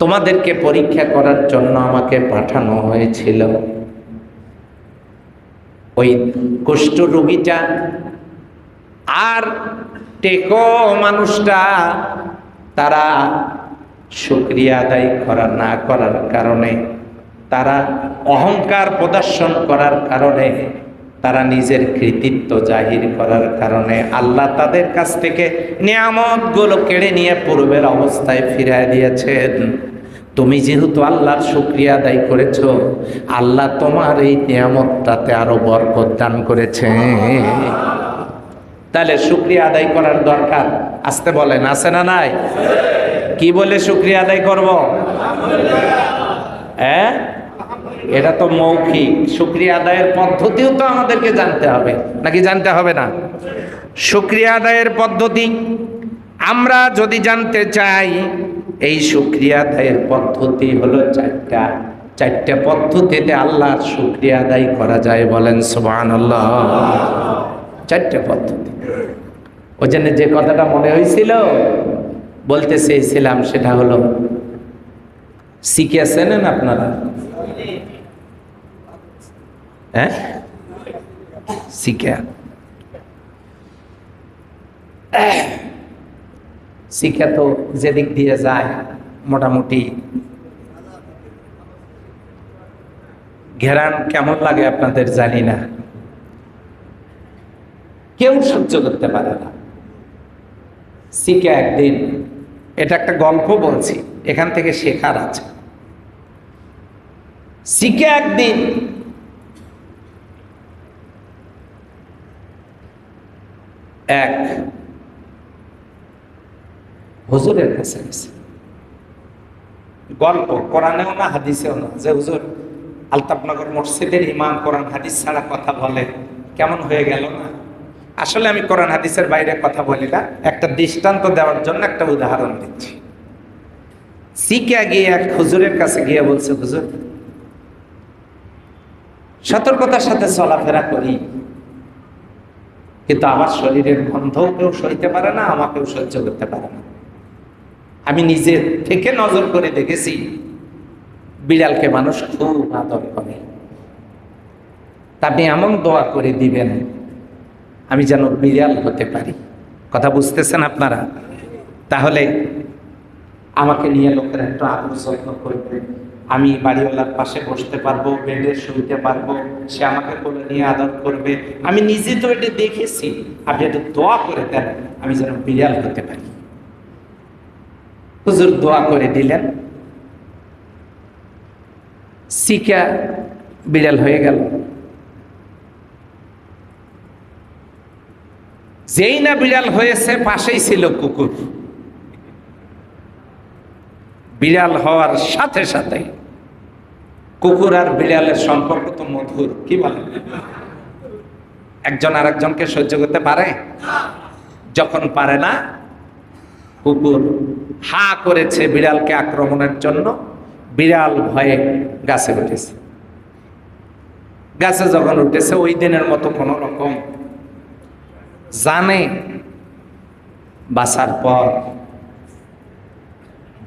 তোমাদেরকে পরীক্ষা করার জন্য আমাকে পাঠানো হয়েছিল। ওই কুষ্ঠ রোগীটা আর টেকো মানুষটা, তারা শুকরিয়া আদায় না করার কারণে, তারা অহংকার প্রদর্শন করার কারণে, তারা নিজের কৃতিত্ব জাহির করার কারণে আল্লাহ তাদের কাছ থেকে নিয়ামতগুলো কেড়ে নিয়ে পূর্বের অবস্থায় ফিরিয়ে দিয়েছেন। তুমি যেহেতু আল্লাহর শুকরিয়া আদায় করেছো, আল্লাহ তোমার এই নিয়ামতটাতে আরো বরকত দান করেছে। তাহলে শুকরিয়া আদায় করার দরকার। আসতে বলেন, আছে না নাই? কি বলে শুকরিয়া আদায় করব? হ্যাঁ, এটা তো মৌখিক। শুকরিয়া আদায়ের পদ্ধতিও তো আমাদেরকে জানতে হবে, নাকি জানতে হবে না? শুকরিয়া আদায়ের পদ্ধতি আমরা যদি জানতে চাই, এই শুকরিয়া আদায়ের পদ্ধতি হলো চারটা। চারটা পদ্ধতিতে আল্লাহর শুকরিয়া আদায় করা যায়। বলেন সুবহানাল্লাহ। চারটা পদ্ধতি। ওই জন্য যে কথাটা মনে হয়েছিল বলতে চেয়েছিলাম, সেটা হলো শিখে চেনেন আপনারা? হ্যাঁ, শিখা শিখা তো যেদিক দিয়ে যায় মোটামুটি ঘেরান কেমন লাগে আপনাদের জানি না, কেউ সহ্য করতে পারে না। শিখা একদিন, এটা একটা গল্প বলছি, এখান থেকে শেখার আছে। শিখা একদিন এক হুজুরের কাছে গেছে। গল্প, কোরআনেও না হাদিসেও না, যে হুজুর আলতাফনগর মসজিদের ইমাম কোরআন হাদিস ছাড়া কথা বলে, কেমন হয়ে গেল না? আসলে আমি কোরআন হাদিসের বাইরে কথা বলি না, একটা দৃষ্টান্ত দেওয়ার জন্য একটা উদাহরণ দিচ্ছি। শিখা গিয়ে এক হুজুরের কাছে গিয়ে বলছে, হুজুর সতর্কতার সাথে চলাফেরা করি, কিন্তু আমার শরীরের গন্ধও কেউ সইতে পারে না, আমাকেও সহ্য করতে পারে না। আমি নিজে থেকে নজর করে দেখেছি, বিড়ালকে মানুষ খুব আদর করে। আপনি এমন দোয়া করে দিবেন আমি যেন বিড়াল হতে পারি। কথা বুঝতেছেন আপনারা? তাহলে আমাকে নিয়ে লোকেরা একটু আদর যত্ন করবে, আমি বাড়িওয়ালার পাশে বসতে পারবো, বেডে শুইতে পারবো, সে আমাকে কোলে নিয়ে আদর করবে। আমি নিজে তো এটা দেখেছি, আপনি একটু দোয়া করে দেন আমি যেন বিড়াল হতে পারি। হুজুর দোয়া করে দিলেন, শিখা বিড়াল হয়ে গেল। যেই না বিড়াল হয়েছে, পাশেই ছিল কুকুর। বিড়াল হওয়ার সাথে সাথে কুকুর আর বিড়ালের সম্পর্ক তো মধুর, কি বলে? একজন আরেকজনকে সহ্য করতে পারে? যখন পারে না, কুকুর হা করেছে বিড়ালকে আক্রমণের জন্য, বিড়াল ভয়ে গাছে উঠেছে। গাছে যখন উঠেছে, ওই দিনের মতো কোন রকম জানে বাঁচার পর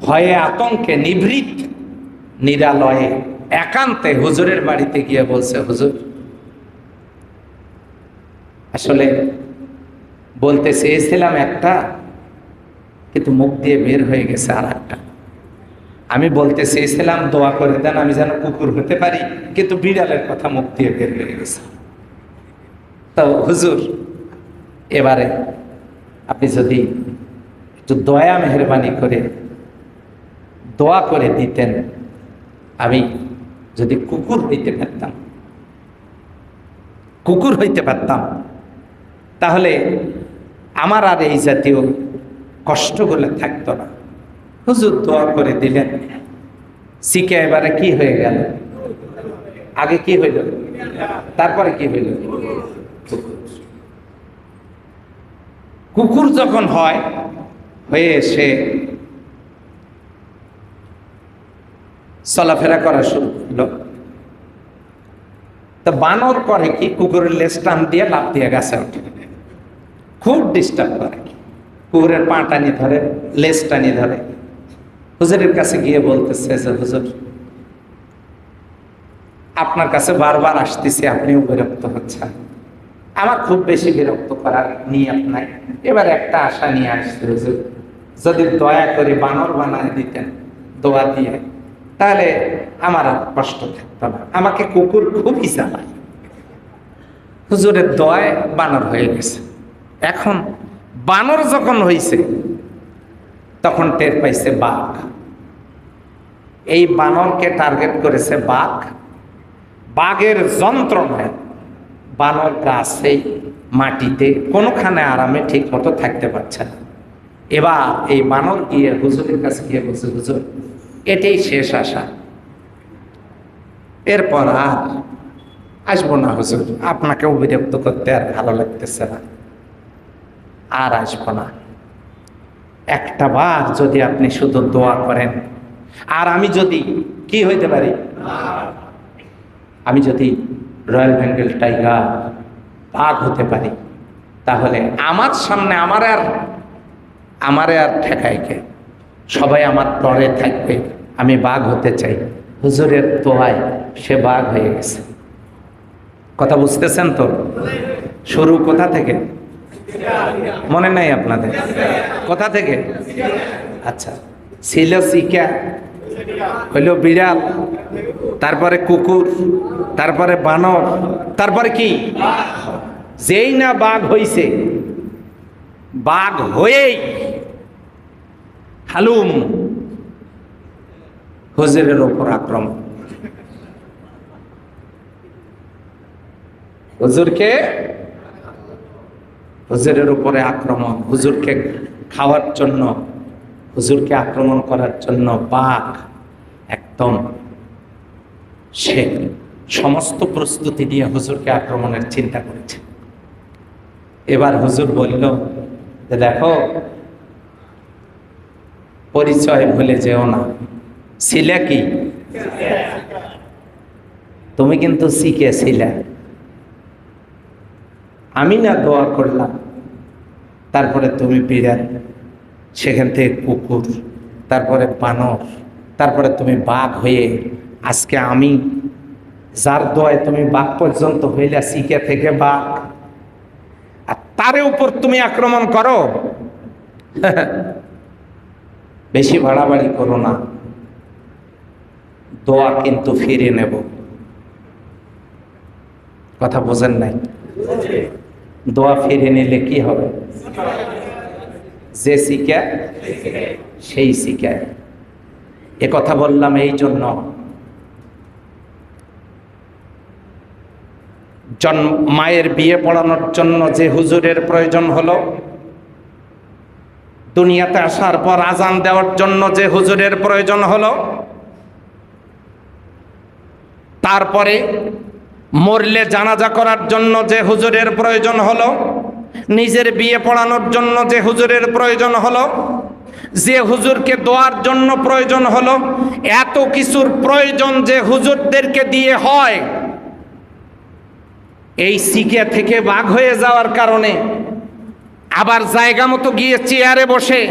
ভয়ে আতঙ্কে নিভৃত নিরালয়ে একান্তে হুজুরের বাড়িতে গিয়ে বলছে, হুজুর আসলে বলতে চেয়েছিলাম একটা, কিন্তু মুখ দিয়ে বের হয়ে গেছে আর একটা। আমি বলতে চেয়েছিলাম দোয়া করে দেন আমি যেন কুকুর হতে পারি, কিন্তু বিড়ালের কথা মুখ দিয়ে বের হয়ে গেছে। তো হুজুর এবারে আপনি যদি একটু দয়া মেহরবানি করে দোয়া করে দিতেন, আমি যদি কুকুর হইতে পারতাম, কুকুর হইতে পারতাম, তাহলে আমার আর এই জাতীয় কষ্টগুলো থাকতো না। হুজুর দোয়া করে দিলেন। শিখে এবারে কি হয়ে গেল? আগে কি হইল, তারপরে কি হইল? কুকুর যখন হয়, হয়ে সে চলাফেরা করা শুরু করলো। তো বানর করে কি, কুকুরের লেজ টান দিয়ে লাফ দিয়ে গাছে ওঠে, খুব ডিস্টার্ব করে। কুকুরের পা টানি ধরে, লেজ টানি ধরে। হুজুরের কাছে গিয়ে বলতেছে যে হুজুর আপনার কাছে বারবার আসতেছি, আপনিও বিরক্ত হচ্ছেন, আমার খুব বেশি বিরক্ত করার নিয়ত নাই। এবার একটা আশা নিয়ে আসছে হুজুর, যদি দয়া করে বানর বানায় দিতেন দোয়া দিয়ে, তাহলে আমার আর কষ্ট থাকতো না। আমাকে কুকুর খুবই জ্বালায়। হুজুরের দোয়ায় বানর হয়ে গেছে। এখন বানর যখন হয়েছে, তখন টের পাইছে বাঘ। এই বানরকে টার্গেট করেছে বাঘ। বাঘের যন্ত্রণায় বানর গাছে মাটিতে কোনোখানে আরামে ঠিক মতো থাকতে পারছে না। এবার এই বানর গিয়ে হুজুরের কাছে গিয়ে বলছে, হুজুর এটাই শেষ আশা, এরপর আর আসবো না হুজুর, আপনাকেও বিরক্ত করতে আর ভালো লাগতেছে না, আর আসবো না। একটা বার যদি আপনি শুধু দোয়া করেন, আর আমি যদি কি হইতে পারি, আমি যদি রয়্যাল বেঙ্গল টাইগার বাঘ হতে পারি, তাহলে আমার সামনে আমারে আর ঠেকায় কে? সবাই আমার ডরে থাকবে। আমি বাঘ হতে চাই। হুজুরের দোয়ায় সে বাঘ হয়ে গেছে। কথা বুঝতেছেন তো? শুরু কোথা থেকে মনে নাই আপনাদের? কোথা থেকে? আচ্ছা, ছিল শিকা, হইল বিড়াল, তারপরে কুকুর, তারপরে বানর, তারপরে কি? যেই না বাঘ হইছে, বাঘ হয়েই হালুম হুজুরের ওপর আক্রমণ। হুজুরের উপরে আক্রমণ, হুজুরকে খাওয়ার জন্য, হুজুরকে আক্রমণ করার জন্য বাঘ একদম সে সমস্ত প্রস্তুতি নিয়ে হুজুরকে আক্রমণের চিন্তা করেছে। এবার হুজুর বলল যে দেখো, পরিচয় ভুলে যেও না। ছিলে কি? তুমি কিন্তু শিখেছিলে। আমি না দোয়া করলাম, তারপরে তুমি বিড়াল, সেখান থেকে কুকুর, তারপরে বানর, তারপরে তুমি বাঘ হয়ে আজকে আমি যার দোয়ায় তুমি বাঘ পর্যন্ত হইলে, শিখে থেকে বাঘ, আর তার উপর তুমি আক্রমণ করো। বেশি বাড়াবাড়ি করো না, দোয়া কিন্তু ফিরে নেব। কথা বোঝেন নাই? দোয়া ফিরে নিলে কি হবে? যে শিখে সেই শিখে। এ কথা বললাম এই জন্য, মায়ের বিয়ে পড়ানোর জন্য যে হুজুরের প্রয়োজন হলো, দুনিয়াতে আসার পর আজান দেওয়ার জন্য যে হুজুরের প্রয়োজন হলো, তারপরে মরলে জানাজা করার জন্য যে হুজুরের প্রয়োজন হলো, নিজের বিয়ে পড়ানোর জন্য যে হুজুরের প্রয়োজন হলো, যে হুজুরকে দোয়ার জন্য প্রয়োজন হলো, এত কিছুর প্রয়োজন যে হুজুরদেরকে দিয়ে হয়, এই সিকে থেকে বাঘ হয়ে যাওয়ার কারণে আবার জায়গা মতো গিয়ে চেয়ারে বসে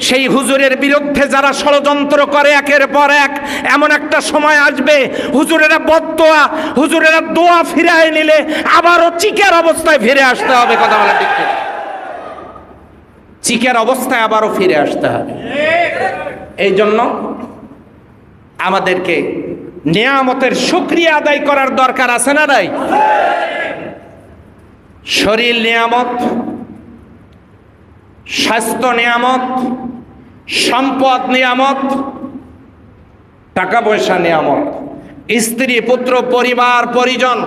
সেই হুজুরের বিরুদ্ধে যারা ষড়যন্ত্র করে একের পর এক, এমন একটা সময় আসবে হুজুরেরা বদদোয়া, হুজুরেরা দোয়া ফিরায় নিলে আবারও চিকের অবস্থায় ফিরে আসতে হবে। কথা বলা ঠিক, চিকের অবস্থায় আবারও ফিরে আসতে হবে। এই জন্য আমাদেরকে নিয়ামতের শুকরিয়া আদায় করার দরকার আছে না নাই? শরীর নিয়ামত, স্বাস্থ্য নিয়ামত, সম্পদ নিয়ামত, টাকা পয়সা নিয়ামত, স্ত্রী পুত্র পরিবার পরিজন,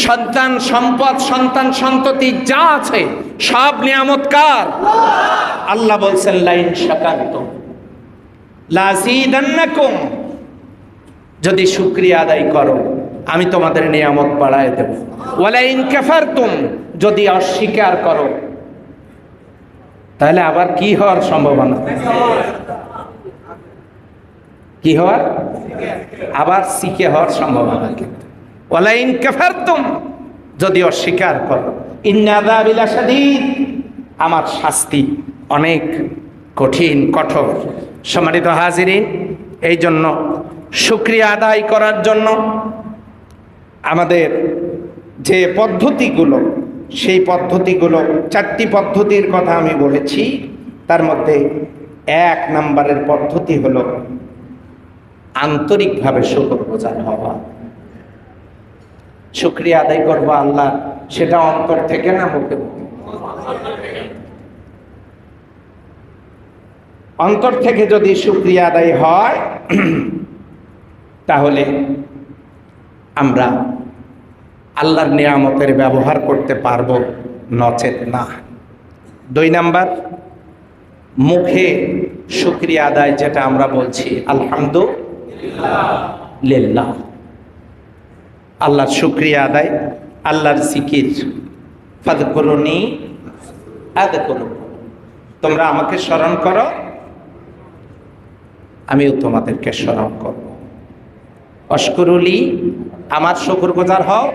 সন্তান সম্পদ, সন্তান সন্ততি যা আছে সব নিয়ামত কার? আল্লাহ বলছেন লাইন শাকারতুম লাযীদান্নাকুম, যদি শুকরিয়া আদায় করো আমি তোমাদের নিয়ামত বাড়ায় দেব। ওয়ালাইন কাফারতুম, যদি অস্বীকার করো তাহলে আবার কি হওয়ার সম্ভাবনা? কি হওয়ার? আবার শিখে হওয়ার সম্ভাবনা। কিন্তু ওয়ালাইন কাফারতুম, যদি অস্বীকার করো, ইন্না আযাবি লাশাদীদ, আমার শাস্তি অনেক কঠিন কঠোর। সম্মানিত হাজিরিন, এই জন্য শুকরিয়া আদায় করার জন্য আমাদের যে পদ্ধতিগুলো, সেই পদ্ধতিগুলো, 4টি পদ্ধতির কথা আমি বলেছি। তার মধ্যে 1 নম্বরের পদ্ধতি হলো আন্তরিকভাবে শুকরগুজার হওয়া। শুকরিয়া আদায় করবো আল্লাহ, সেটা অন্তর থেকে না মুখে মুখে? অন্তর থেকে যদি শুকরিয়া আদায় হয় তাহলে আমরা আল্লাহর নিয়ামতের ব্যবহার করতে পারবো, নচেত না। 2 নাম্বার, মুখে শুকরিয়া আদায়, যেটা আমরা বলছি আলহামদুলিল্লাহ, আল্লাহর শুকরিয়া আদায়, আল্লাহর জিকির, ফাযকুরুনি আযকুরুকুম, তোমরা আমাকে স্মরণ করো আমিও তোমাদেরকে স্মরণ করব। অশকুরুলি, আমার শুকরগুজার হও,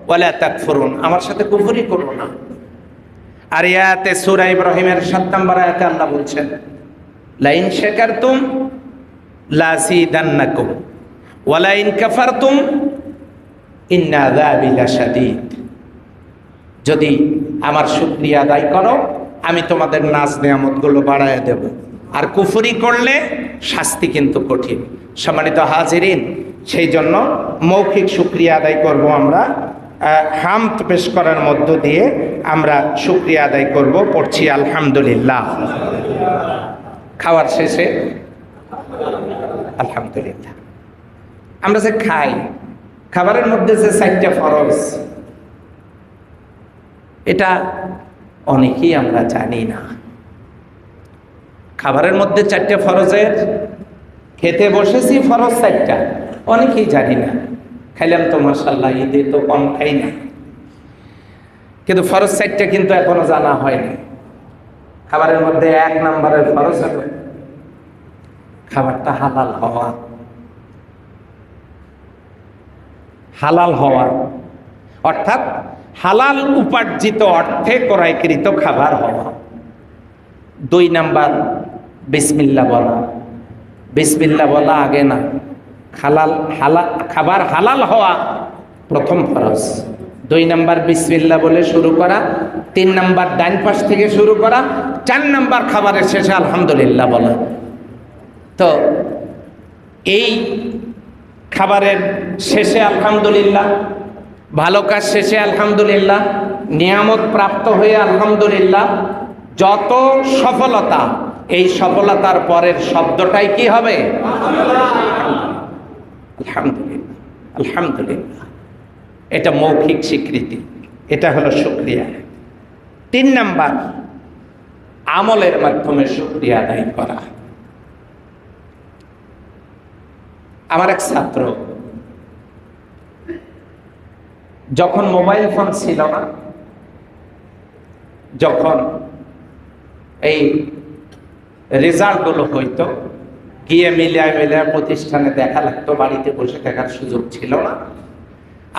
ওয়ালা তাকফুরুন, আমার সাথে কুফরি করো না। আর ইয়াতে সূরা ইব্রাহিমের 7 নম্বর আয়াতে আল্লাহ বলছেন লাইন শাকারতুম লাযীদান্নাকুম ওয়ালা ইন কাফারতুম ইন্না আযাবি লাশাদীদ, যদি আমার শুকরিয়া আদায় করো আমি তোমাদের নাজ নিয়ামতগুলো বাড়ায় দেব, আর কুফরি করলে শাস্তি কিন্তু কঠিন। সম্মানিত হাজিরিন, সেই জন্য মৌখিক শুকরিয়া আদায় করব আমরা, হামদ পেশ করার মধ্য দিয়ে আমরা শুকরিয়া আদায় করব। পড়ছি আলহামদুলিল্লাহ, খাওয়ার শেষে আলহামদুলিল্লাহ। আমরা যে খাই, খাবারের মধ্যে যে 4টা ফরজ, এটা অনেকেই আমরা জানি না। খাবারের মধ্যে 4টা ফরজের, খেতে বসেছি ফরজ 4টা, অনেকেই জানি না। খাইলাম তো মাশাআল্লাহ, ঈদে তো কম খাই না, কিন্তু ফরজ 4টা কিন্তু এখনো জানা হয়নি। খাবারের মধ্যে 1 নম্বরের ফরজ হলো খাবারটা হালাল হওয়া। হালাল হওয়া অর্থাৎ হালাল উপার্জিত অর্থে ক্রয়কৃত খাবার হওয়া। 2 নাম্বার বিসমিল্লাহ বলা। বিসমিল্লাহ বলা আগে না, খাবার হালাল হওয়া প্রথম ফরজ। 2 নাম্বার বিসমিল্লাহ বলে শুরু করা, 3 নাম্বার ডান পাশ থেকে শুরু করা, 4 নাম্বার খাবারের শেষে আলহামদুলিল্লাহ বলা। তো এই খাবারের শেষে আলহামদুলিল্লাহ, ভালো কাজ শেষে আলহামদুলিল্লাহ, নিয়ামত প্রাপ্ত হয়ে আলহামদুলিল্লাহ, যত সফলতা, এই সফলতার পরের শব্দটাই কি হবে? আলহামদুলিল্লাহ, আলহামদুলিল্লাহ। এটা মৌখিক স্বীকৃতি, এটা হলো শুকরিয়া। 3 নাম্বার, আমলের মাধ্যমে শুকরিয়া আদায় করা। আমার এক ছাত্র যখন মোবাইল ফোন ছিল না, যখন এই রেজাল্টগুলো হইতো, গিয়ে মিলিয়ে প্রতিষ্ঠানে দেখা লাগতো, বাড়িতে বসে দেখার সুযোগ ছিল না।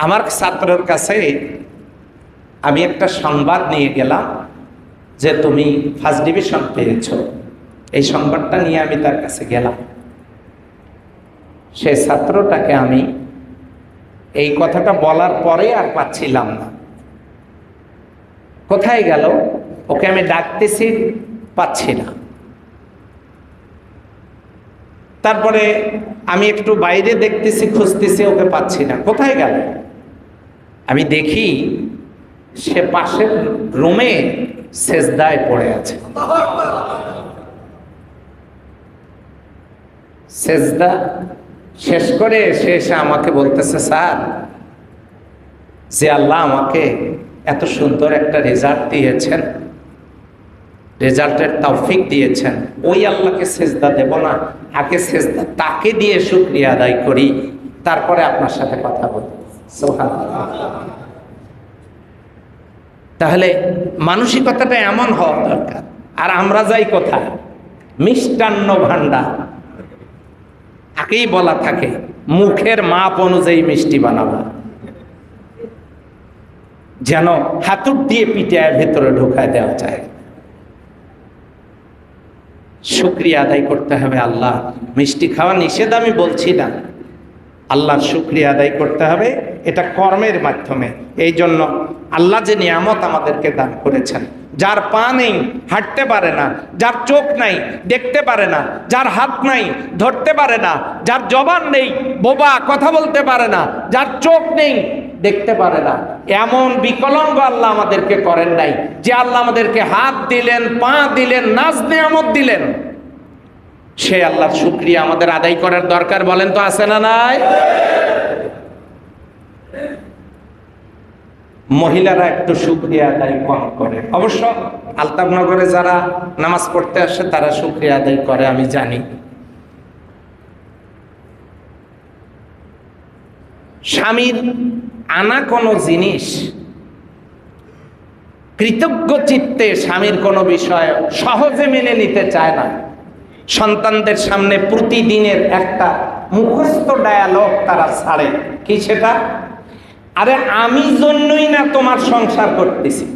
আমার ছাত্রের কাছে আমি একটা সংবাদ নিয়ে গেলাম যে তুমি ফার্স্ট ডিভিশন পেয়েছ। এই সংবাদটা নিয়ে আমি তার কাছে গেলাম। সেই ছাত্রটাকে আমি এই কথাটা বলার পরে আর পাচ্ছিলাম না, কোথায় গেল, ওকে আমি ডাকতেছি, পাচ্ছি না। তারপরে আমি একটু বাইরে দেখতেছি, খুঁজতেছি, ওকে পাচ্ছি না, কোথায় গেল। আমি দেখি সে পাশের রুমে সেজদায় পড়ে আছে। সেজদা শেষ করে সে এসে আমাকে বলতেছে, স্যার, যে আল্লাহ আমাকে এত সুন্দর একটা রেজাল্ট দিয়েছেন, রেজাল্টের তৌফিক দিয়েছেন, ওই আল্লাহকে সেজদা দেব না, আগে সেজদা তাকে দিয়ে শুকরিয়া আদায় করি, তারপরে আপনার সাথে কথা বলি। সুবহানাল্লাহ। তাহলে মানসিকতাটা এমন হওয়া দরকার। আর আমরা যাই কোথায়, মিষ্টান্ন ভান্ডার, আগেই বলা থাকে মুখের মাপ অনুযায়ী মিষ্টি বানাবো, যেন হাতুড় দিয়ে পিটায় ভেতরে ঢোকায় দেওয়া যায়। শুকরিয়া আদায় করতে হবে আল্লাহ। মিষ্টি খাওয়া নিষেধ আমি বলছি না, আল্লাহর শুকরিয়া আদায় করতে হবে, এটা কর্মের মাধ্যমে। এই জন্য আল্লাহ যে নিয়ামত আমাদেরকে দান করেছেন, যার পা নেই হাঁটতে পারে না, যার চোখ নাই দেখতে পারে না, যার হাত নাই ধরতে পারে না, যার জবান নেই বোবা কথা বলতে পারে না, যার চোখ নেই দেখতে পারে না, এমন বিকলাঙ্গ আল্লাহ আমাদেরকে করেন নাই। যে আল্লাহ আমাদেরকে হাত দিলেন, পা দিলেন, নাজ নিয়ামত দিলেন, সে আল্লাহর শুকরিয়া আমাদের আদায় করার দরকার। বলেন তো, আছে না নাই? মহিলারা একটু শুকরিয়া আদায় কম করে। অবশ্য আলতাফনগরে যারা নামাজ পড়তে আসে তারা শুকরিয়া আদায় করে, আমি জানি। স্বামীর আনা কোনো জিনিস কৃতজ্ঞ চিত্তে স্বামীর কোনো বিষয় সহজে মেনে নিতে চায় না। সন্তানদের সামনে প্রতিদিনের একটা মুখস্থ ডায়ালগ তারা ছাড়ে, কি সেটা? আরে আমি জন্যই না তোমার সংসার করতেছি।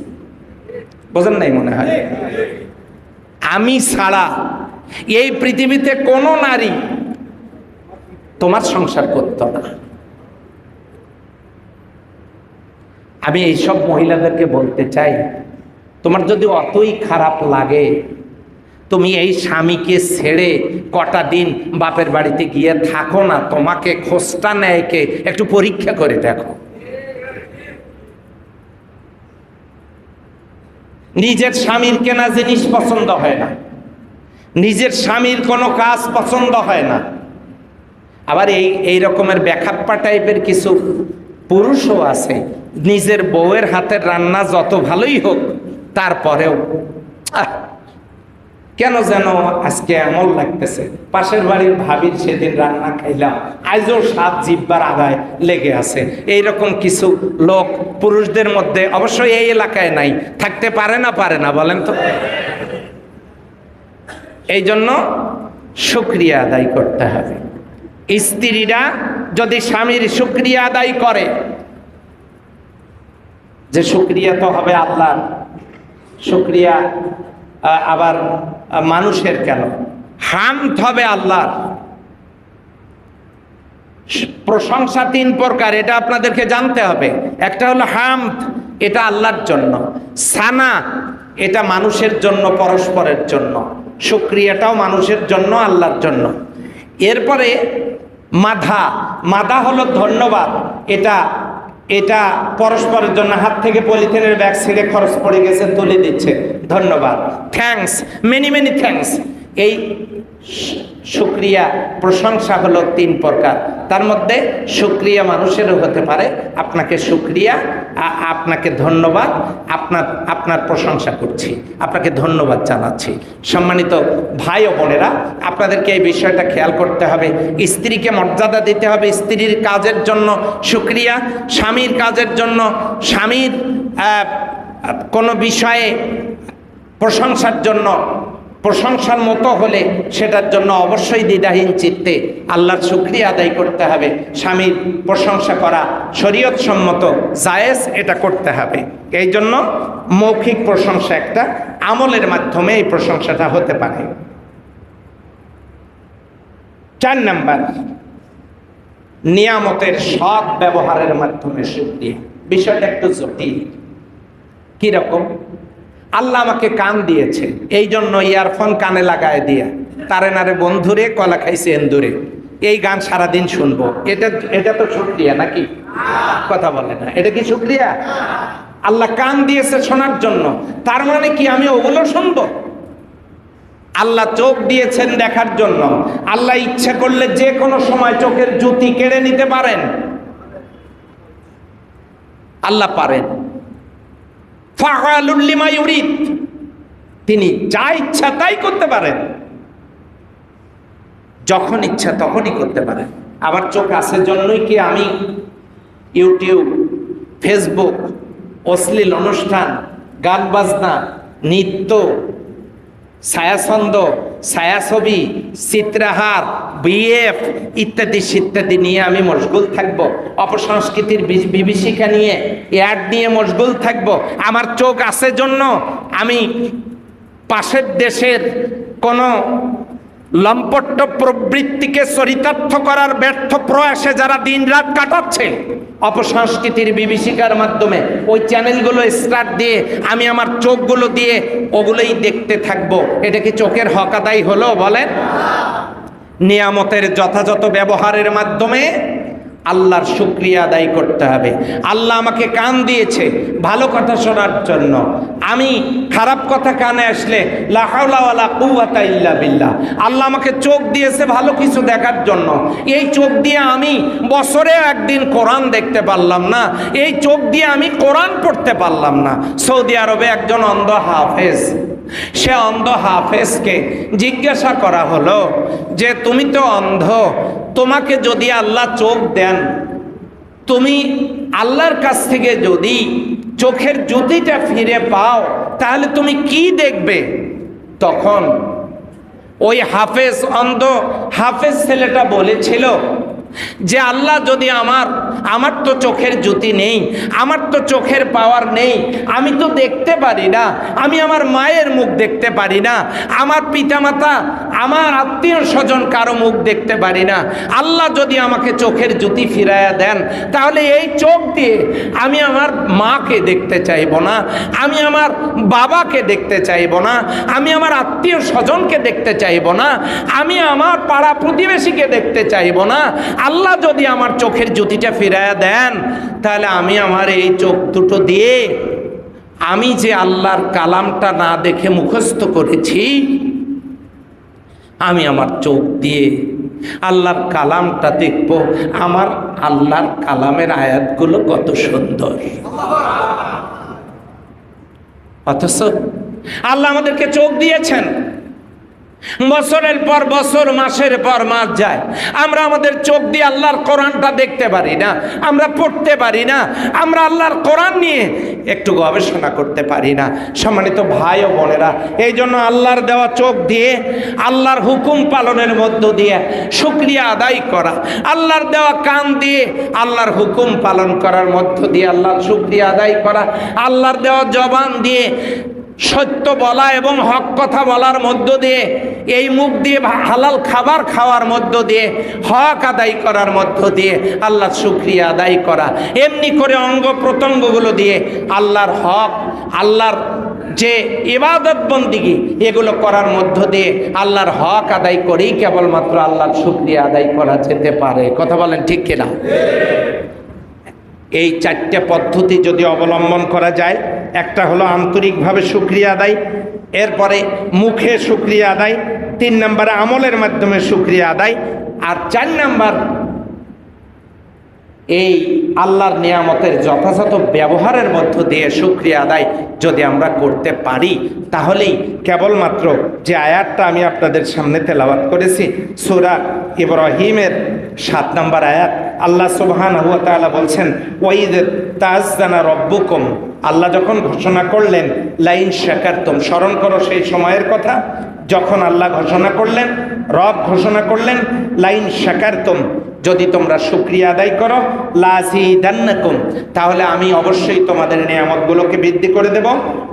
বোঝেন নাই মনে হয়? আমি ছাড়া এই পৃথিবীতে কোনো নারী তোমার সংসার করত না। আমি এইসব মহিলাদেরকে বলতে চাই, তোমার যদি অতই খারাপ লাগে, তুমি এই স্বামীকে ছেড়ে কটা দিন বাপের বাড়িতে গিয়ে থাকো না, তোমাকে খোঁজটা নেয় কে, একটু পরীক্ষা করে দেখো। নিজের স্বামীর কেনা জিনিস পছন্দ হয় না, নিজের স্বামীর কোনো কাজ পছন্দ হয় না। আবার এই রকমের ব্যাখাপ্পা টাইপের কিছু পুরুষও আছে, নিজের বউয়ের হাতের রান্না যত ভালোই হোক তারপরেও কেন যেন আজকে এমন লাগতেছে, পাশের বাড়ির ভাবির সেদিন রান্না খাইলাম, আজও স্বাদ জিহ্বার আগায় লেগে আছে। এইরকম কিছু লোক পুরুষদের মধ্যে অবশ্যই এই এলাকায় নাই, থাকতে পারে না বলেন তো? এই জন্য শুকরিয়া আদায় করতে হবে। স্ত্রীরা যদি স্বামীর শুকরিয়া আদায় করে, যে শুকরিয়া তো হবে আল্লাহর, শুকরিয়া আবার মানুষের কেন, হামদ হবে আল্লাহর। প্রশংসা তিন প্রকার, এটা আপনাদেরকে জানতে হবে। একটা হলো হামদ, এটা আল্লাহর জন্য। সানা, এটা মানুষের জন্য, পরস্পরের জন্য। শুকরিয়াটাও মানুষের জন্য, আল্লাহর জন্য। এরপরে মাদা হলো ধন্যবাদ, এটা পরস্পরের জন্য। হাত থেকে পলিথিনের ব্যাগ ছিঁড়ে খরচ পড়ে গেছে, তুলে দিচ্ছে, ধন্যবাদ, থ্যাঙ্কস, মেনি থ্যাঙ্কস। এই শুকরিয়া প্রশংসা হলো 3 প্রকার। তার মধ্যে শুকরিয়া মানুষেরও হতে পারে। আপনাকে শুকরিয়া, আপনাকে ধন্যবাদ, আপনার প্রশংসা করছি, আপনাকে ধন্যবাদ জানাচ্ছি। সম্মানিত ভাই ও বোনেরা, আপনাদেরকে এই বিষয়টা খেয়াল করতে হবে। স্ত্রীকে মর্যাদা দিতে হবে, স্ত্রীর কাজের জন্য শুকরিয়া, স্বামীর কাজের জন্য, স্বামীর কোনো বিষয়ে প্রশংসার জন্য, প্রশংসার মতো হলে সেটার জন্য অবশ্যই দ্বিধাহীন চিত্তে আল্লাহর শুকরিয়া আদায় করতে হবে। স্বামীর প্রশংসা করা শরীয়ত সম্মত, জায়েজ, এটা করতে হবে। এই জন্য মৌখিক প্রশংসা একটা, আমলের মাধ্যমে এই প্রশংসাটা হতে পারে। 4 নাম্বার, নিয়ামতের সৎ ব্যবহারের মাধ্যমে শুকরিয়া। বিষয়টা একটু জটিল। কিরকম? আল্লাহ আমাকে কান দিয়েছে, এই জন্য ইয়ারফোন কানে লাগায় দিয়ে তারে নারে বন্ধুরে কলা খাইছে এন্দুরে, এই গান সারাদিন শুনবো, এটা তো শুকরিয়া নাকি? কথা বলে না, এটা কি শুকরিয়া? আল্লাহ কান দিয়েছে শোনার জন্য, তার মানে কি আমি ওগুলো শুনবো? আল্লাহ চোখ দিয়েছেন দেখার জন্য, আল্লাহ ইচ্ছা করলে যে কোনো সময় চোখের জ্যোতি কেড়ে নিতে পারেন, আল্লাহ পারেন। ফাআলুল লিমা ইউরিদ, তিনি যা ইচ্ছা তাই করতে পারেন, যখন ইচ্ছা তখনই করতে পারেন। আমার চোখ আছে জন্যই কি আমি ইউটিউব, ফেসবুক, অশ্লীল অনুষ্ঠান, গান বাজনা, নৃত্য, ছায়াছন্দ, ছায়াছবি, চিত্রাহার, বিএফ ইত্যাদি ইত্যাদি নিয়ে আমি মশগুল থাকব? অপসংস্কৃতির বিভীষিকা নিয়ে, অ্যাড নিয়ে মশগুল থাকব? আমার চোখ আছে জন্য আমি পাশের দেশের কোনো লম্পট্ট প্রবৃত্তিকে চরিতার্থ করার ব্যর্থ প্রয়াসে যারা দিন রাত কাটাচ্ছে অপসংস্কৃতির বিভীষিকার মাধ্যমে, ওই চ্যানেলগুলো স্টার্ট দিয়ে আমি আমার চোখগুলো দিয়ে ওগুলোই দেখতে থাকবো, এটা কি চোখের হক আদায় হলো? বলেন। নিয়ামতের যথাযথ ব্যবহারের মাধ্যমে আল্লাহর শুকরিয়া আদায় করতে হবে। আল্লাহ আমাকে কান দিয়েছে ভালো কথা শোনার জন্য, আমি খারাপ কথা কানে আসলে লা হাওলা ওয়ালা কুওয়াতা ইল্লা বিল্লাহ। আল্লাহ আমাকে চোখ দিয়েছে ভালো কিছু দেখার জন্য, এই চোখ দিয়ে আমি বছরে একদিন কোরআন দেখতে পারলাম না, এই চোখ দিয়ে আমি কোরআন পড়তে পারলাম না। সৌদি আরবে একজন অন্ধ হাফেজ, সে অন্ধ হাফেজকে জিজ্ঞাসা করা হলো যে তুমি তো অন্ধ, তোমাকে যদি আল্লাহ চোখ দেন, তুমি আল্লাহর কাছ থেকে যদি চোখের জ্যোতিটা ফিরে পাও তাহলে তুমি কি দেখবে? তখন ওই হাফেজ, অন্ধ হাফেজ ছেলেটা বলেছিল যে আল্লাহ যদি আমার তো চোখের জ্যোতি নেই, আমার তো চোখের পাওয়ার নেই, আমি তো দেখতে পারি না, আমি আমার মায়ের মুখ দেখতে পারি না, আমার পিতামাতা, আমার আত্মীয় স্বজন কারো মুখ দেখতে পারি না। আল্লাহ যদি আমাকে চোখের জ্যোতি ফিরাইয়া দেন তাহলে এই চোখ দিয়ে আমি আমার মাকে দেখতে চাইব না, আমি আমার বাবাকে দেখতে চাইব না, আমি আমার আত্মীয় স্বজনকে দেখতে চাইব না, আমি আমার পাড়া প্রতিবেশীকে দেখতে চাইব না। আল্লাহ যদি আমার চোখের জ্যোতিটা ফিরাইয়া দেন তাহলে আমি আমার এই চোখ দুটো দিয়ে আমি যে আল্লাহর কালামটা না দেখে মুখস্থ করেছি, আমি আমার চোখ দিয়ে আল্লাহর কালামটা দেখব। আমার আল্লাহর কালামের আয়াতগুলো কত সুন্দর। অথচ আল্লাহ আমাদেরকে চোখ দিয়েছেন, বছরের পর বছর, মাসের পর মাস যায়, আমরা আমাদের চোখ দিয়ে আল্লাহর কোরআনটা দেখতে পারি না, আমরা পড়তে পারি না, আমরা আল্লাহর কোরআন নিয়ে একটু গবেষণা করতে পারি না। সম্মানিত ভাই ও বোনেরা, এই জন্য আল্লাহর দেওয়া চোখ দিয়ে আল্লাহর হুকুম পালনের মধ্য দিয়ে শুকরিয়া আদায় করা, আল্লাহর দেওয়া কান দিয়ে আল্লাহর হুকুম পালন করার মধ্য দিয়ে আল্লাহর শুকরিয়া আদায় করা, আল্লাহর দেওয়া জবান দিয়ে সত্য বলা এবং হক কথা বলার মধ্য দিয়ে, এই মুখ দিয়ে হালাল খাবার খাওয়ার মধ্য দিয়ে, হক আদায় করার মধ্য দিয়ে আল্লাহর শুকরিয়া আদায় করা, এমনি করে অঙ্গ প্রত্যঙ্গগুলো দিয়ে আল্লাহর হক, আল্লাহর যে ইবাদত বন্দিগি, এগুলো করার মধ্য দিয়ে আল্লাহর হক আদায় করেই কেবলমাত্র আল্লাহর শুকরিয়া আদায় করা যেতে পারে। কথা বলেন ঠিক কিনা? এই 4টে পদ্ধতি যদি অবলম্বন করা যায়, একটা হলো আন্তরিকভাবে শুকরিয়া আদায়, এরপরে মুখে শুকরিয়া আদায়, 3 নাম্বার আমলের মাধ্যমে শুকরিয়া আদায়, আর 4 নাম্বার এই আল্লাহর নিয়ামতের যথাযথ ব্যবহারের মধ্য দিয়ে শুকরিয়া আদায় যদি আমরা করতে পারি, তাহলেই কেবলমাত্র যে আয়াতটা আমি আপনাদের সামনে তেলাওয়াত করেছি সূরা ইব্রাহিমের 7 নম্বর আয়াত, আল্লাহ সুবহানাহু ওয়া তাআলা বলছেন ওয়াইদ তাআজ্জানা রব্বুকুম, আল্লাহ যখন ঘোষণা করলেন লাইন শাকারতুম, স্মরণ করো সেই সময়ের কথা যখন আল্লাহ ঘোষণা করলেন, রব ঘোষণা করলেন লাইন শাকারতুম, যদি তোমরা শুকরিয়া আদায় করো লাযিদান্নাকুম, তাহলে আমি অবশ্যই তোমাদের নিয়ামতগুলোকে বৃদ্ধি করে দেব,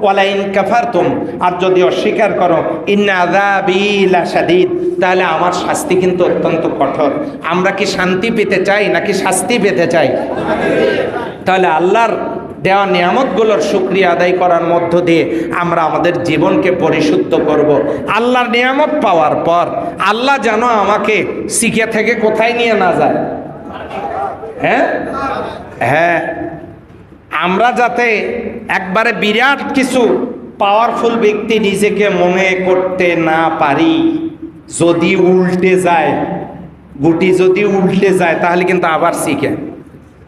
ওয়ালাইন কাফারতুম, আর যদি অস্বীকার করো ইন্না আযাবি লাশাদীদ, তাহলে আমার শাস্তি কিন্তু অত্যন্ত কঠোর। আমরা কি শান্তি পেতে চাই নাকি শাস্তি পেতে চাই? তাহলে আল্লাহর দেওয়া নিয়ামতগুলোর শুকরিয়া আদায় করার মধ্য দিয়ে আমরা আমাদের জীবনকে পরিশুদ্ধ করব। আল্লাহর নিয়ামত পাওয়ার পর আল্লাহ যেন আমাকে শিখে থেকে কোথায় নিয়ে না যায়। হ্যাঁ, আমরা যাতে একবারে বিরাট কিছু পাওয়ারফুল ব্যক্তি নিজেকে মনে করতে না পারি। যদি উল্টে যায়, গুটি যদি উল্টে যায় তাহলে কিন্তু আবার শিখে।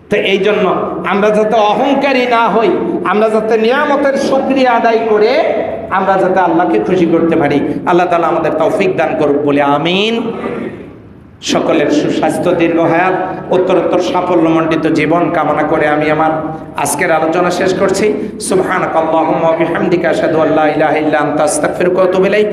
তো এই জন্য আমরা যাতে অহংকারী না হই, আমরা যাতে নিয়ামতের শুকরিয়া আদায় করে আমরা যাতে আল্লাহকে খুশি করতে পারি, আল্লাহ তাআলা আমাদের তৌফিক দান করুক বলে আমিন। সকলের সুস্বাস্থ্য, দীর্ঘ হায়াত, উত্তরোত্তর সাফল্যমণ্ডিত জীবন কামনা করে আমি আমার আজকের আলোচনা শেষ করছি। সুবহানাকাল্লাহুম্মা ওয়া বিহামদিকা আশহাদু আল্লা ইলাহা ইল্লা আনতা আস্তাগফিরুকা ওয়া আতুবু ইলাইক।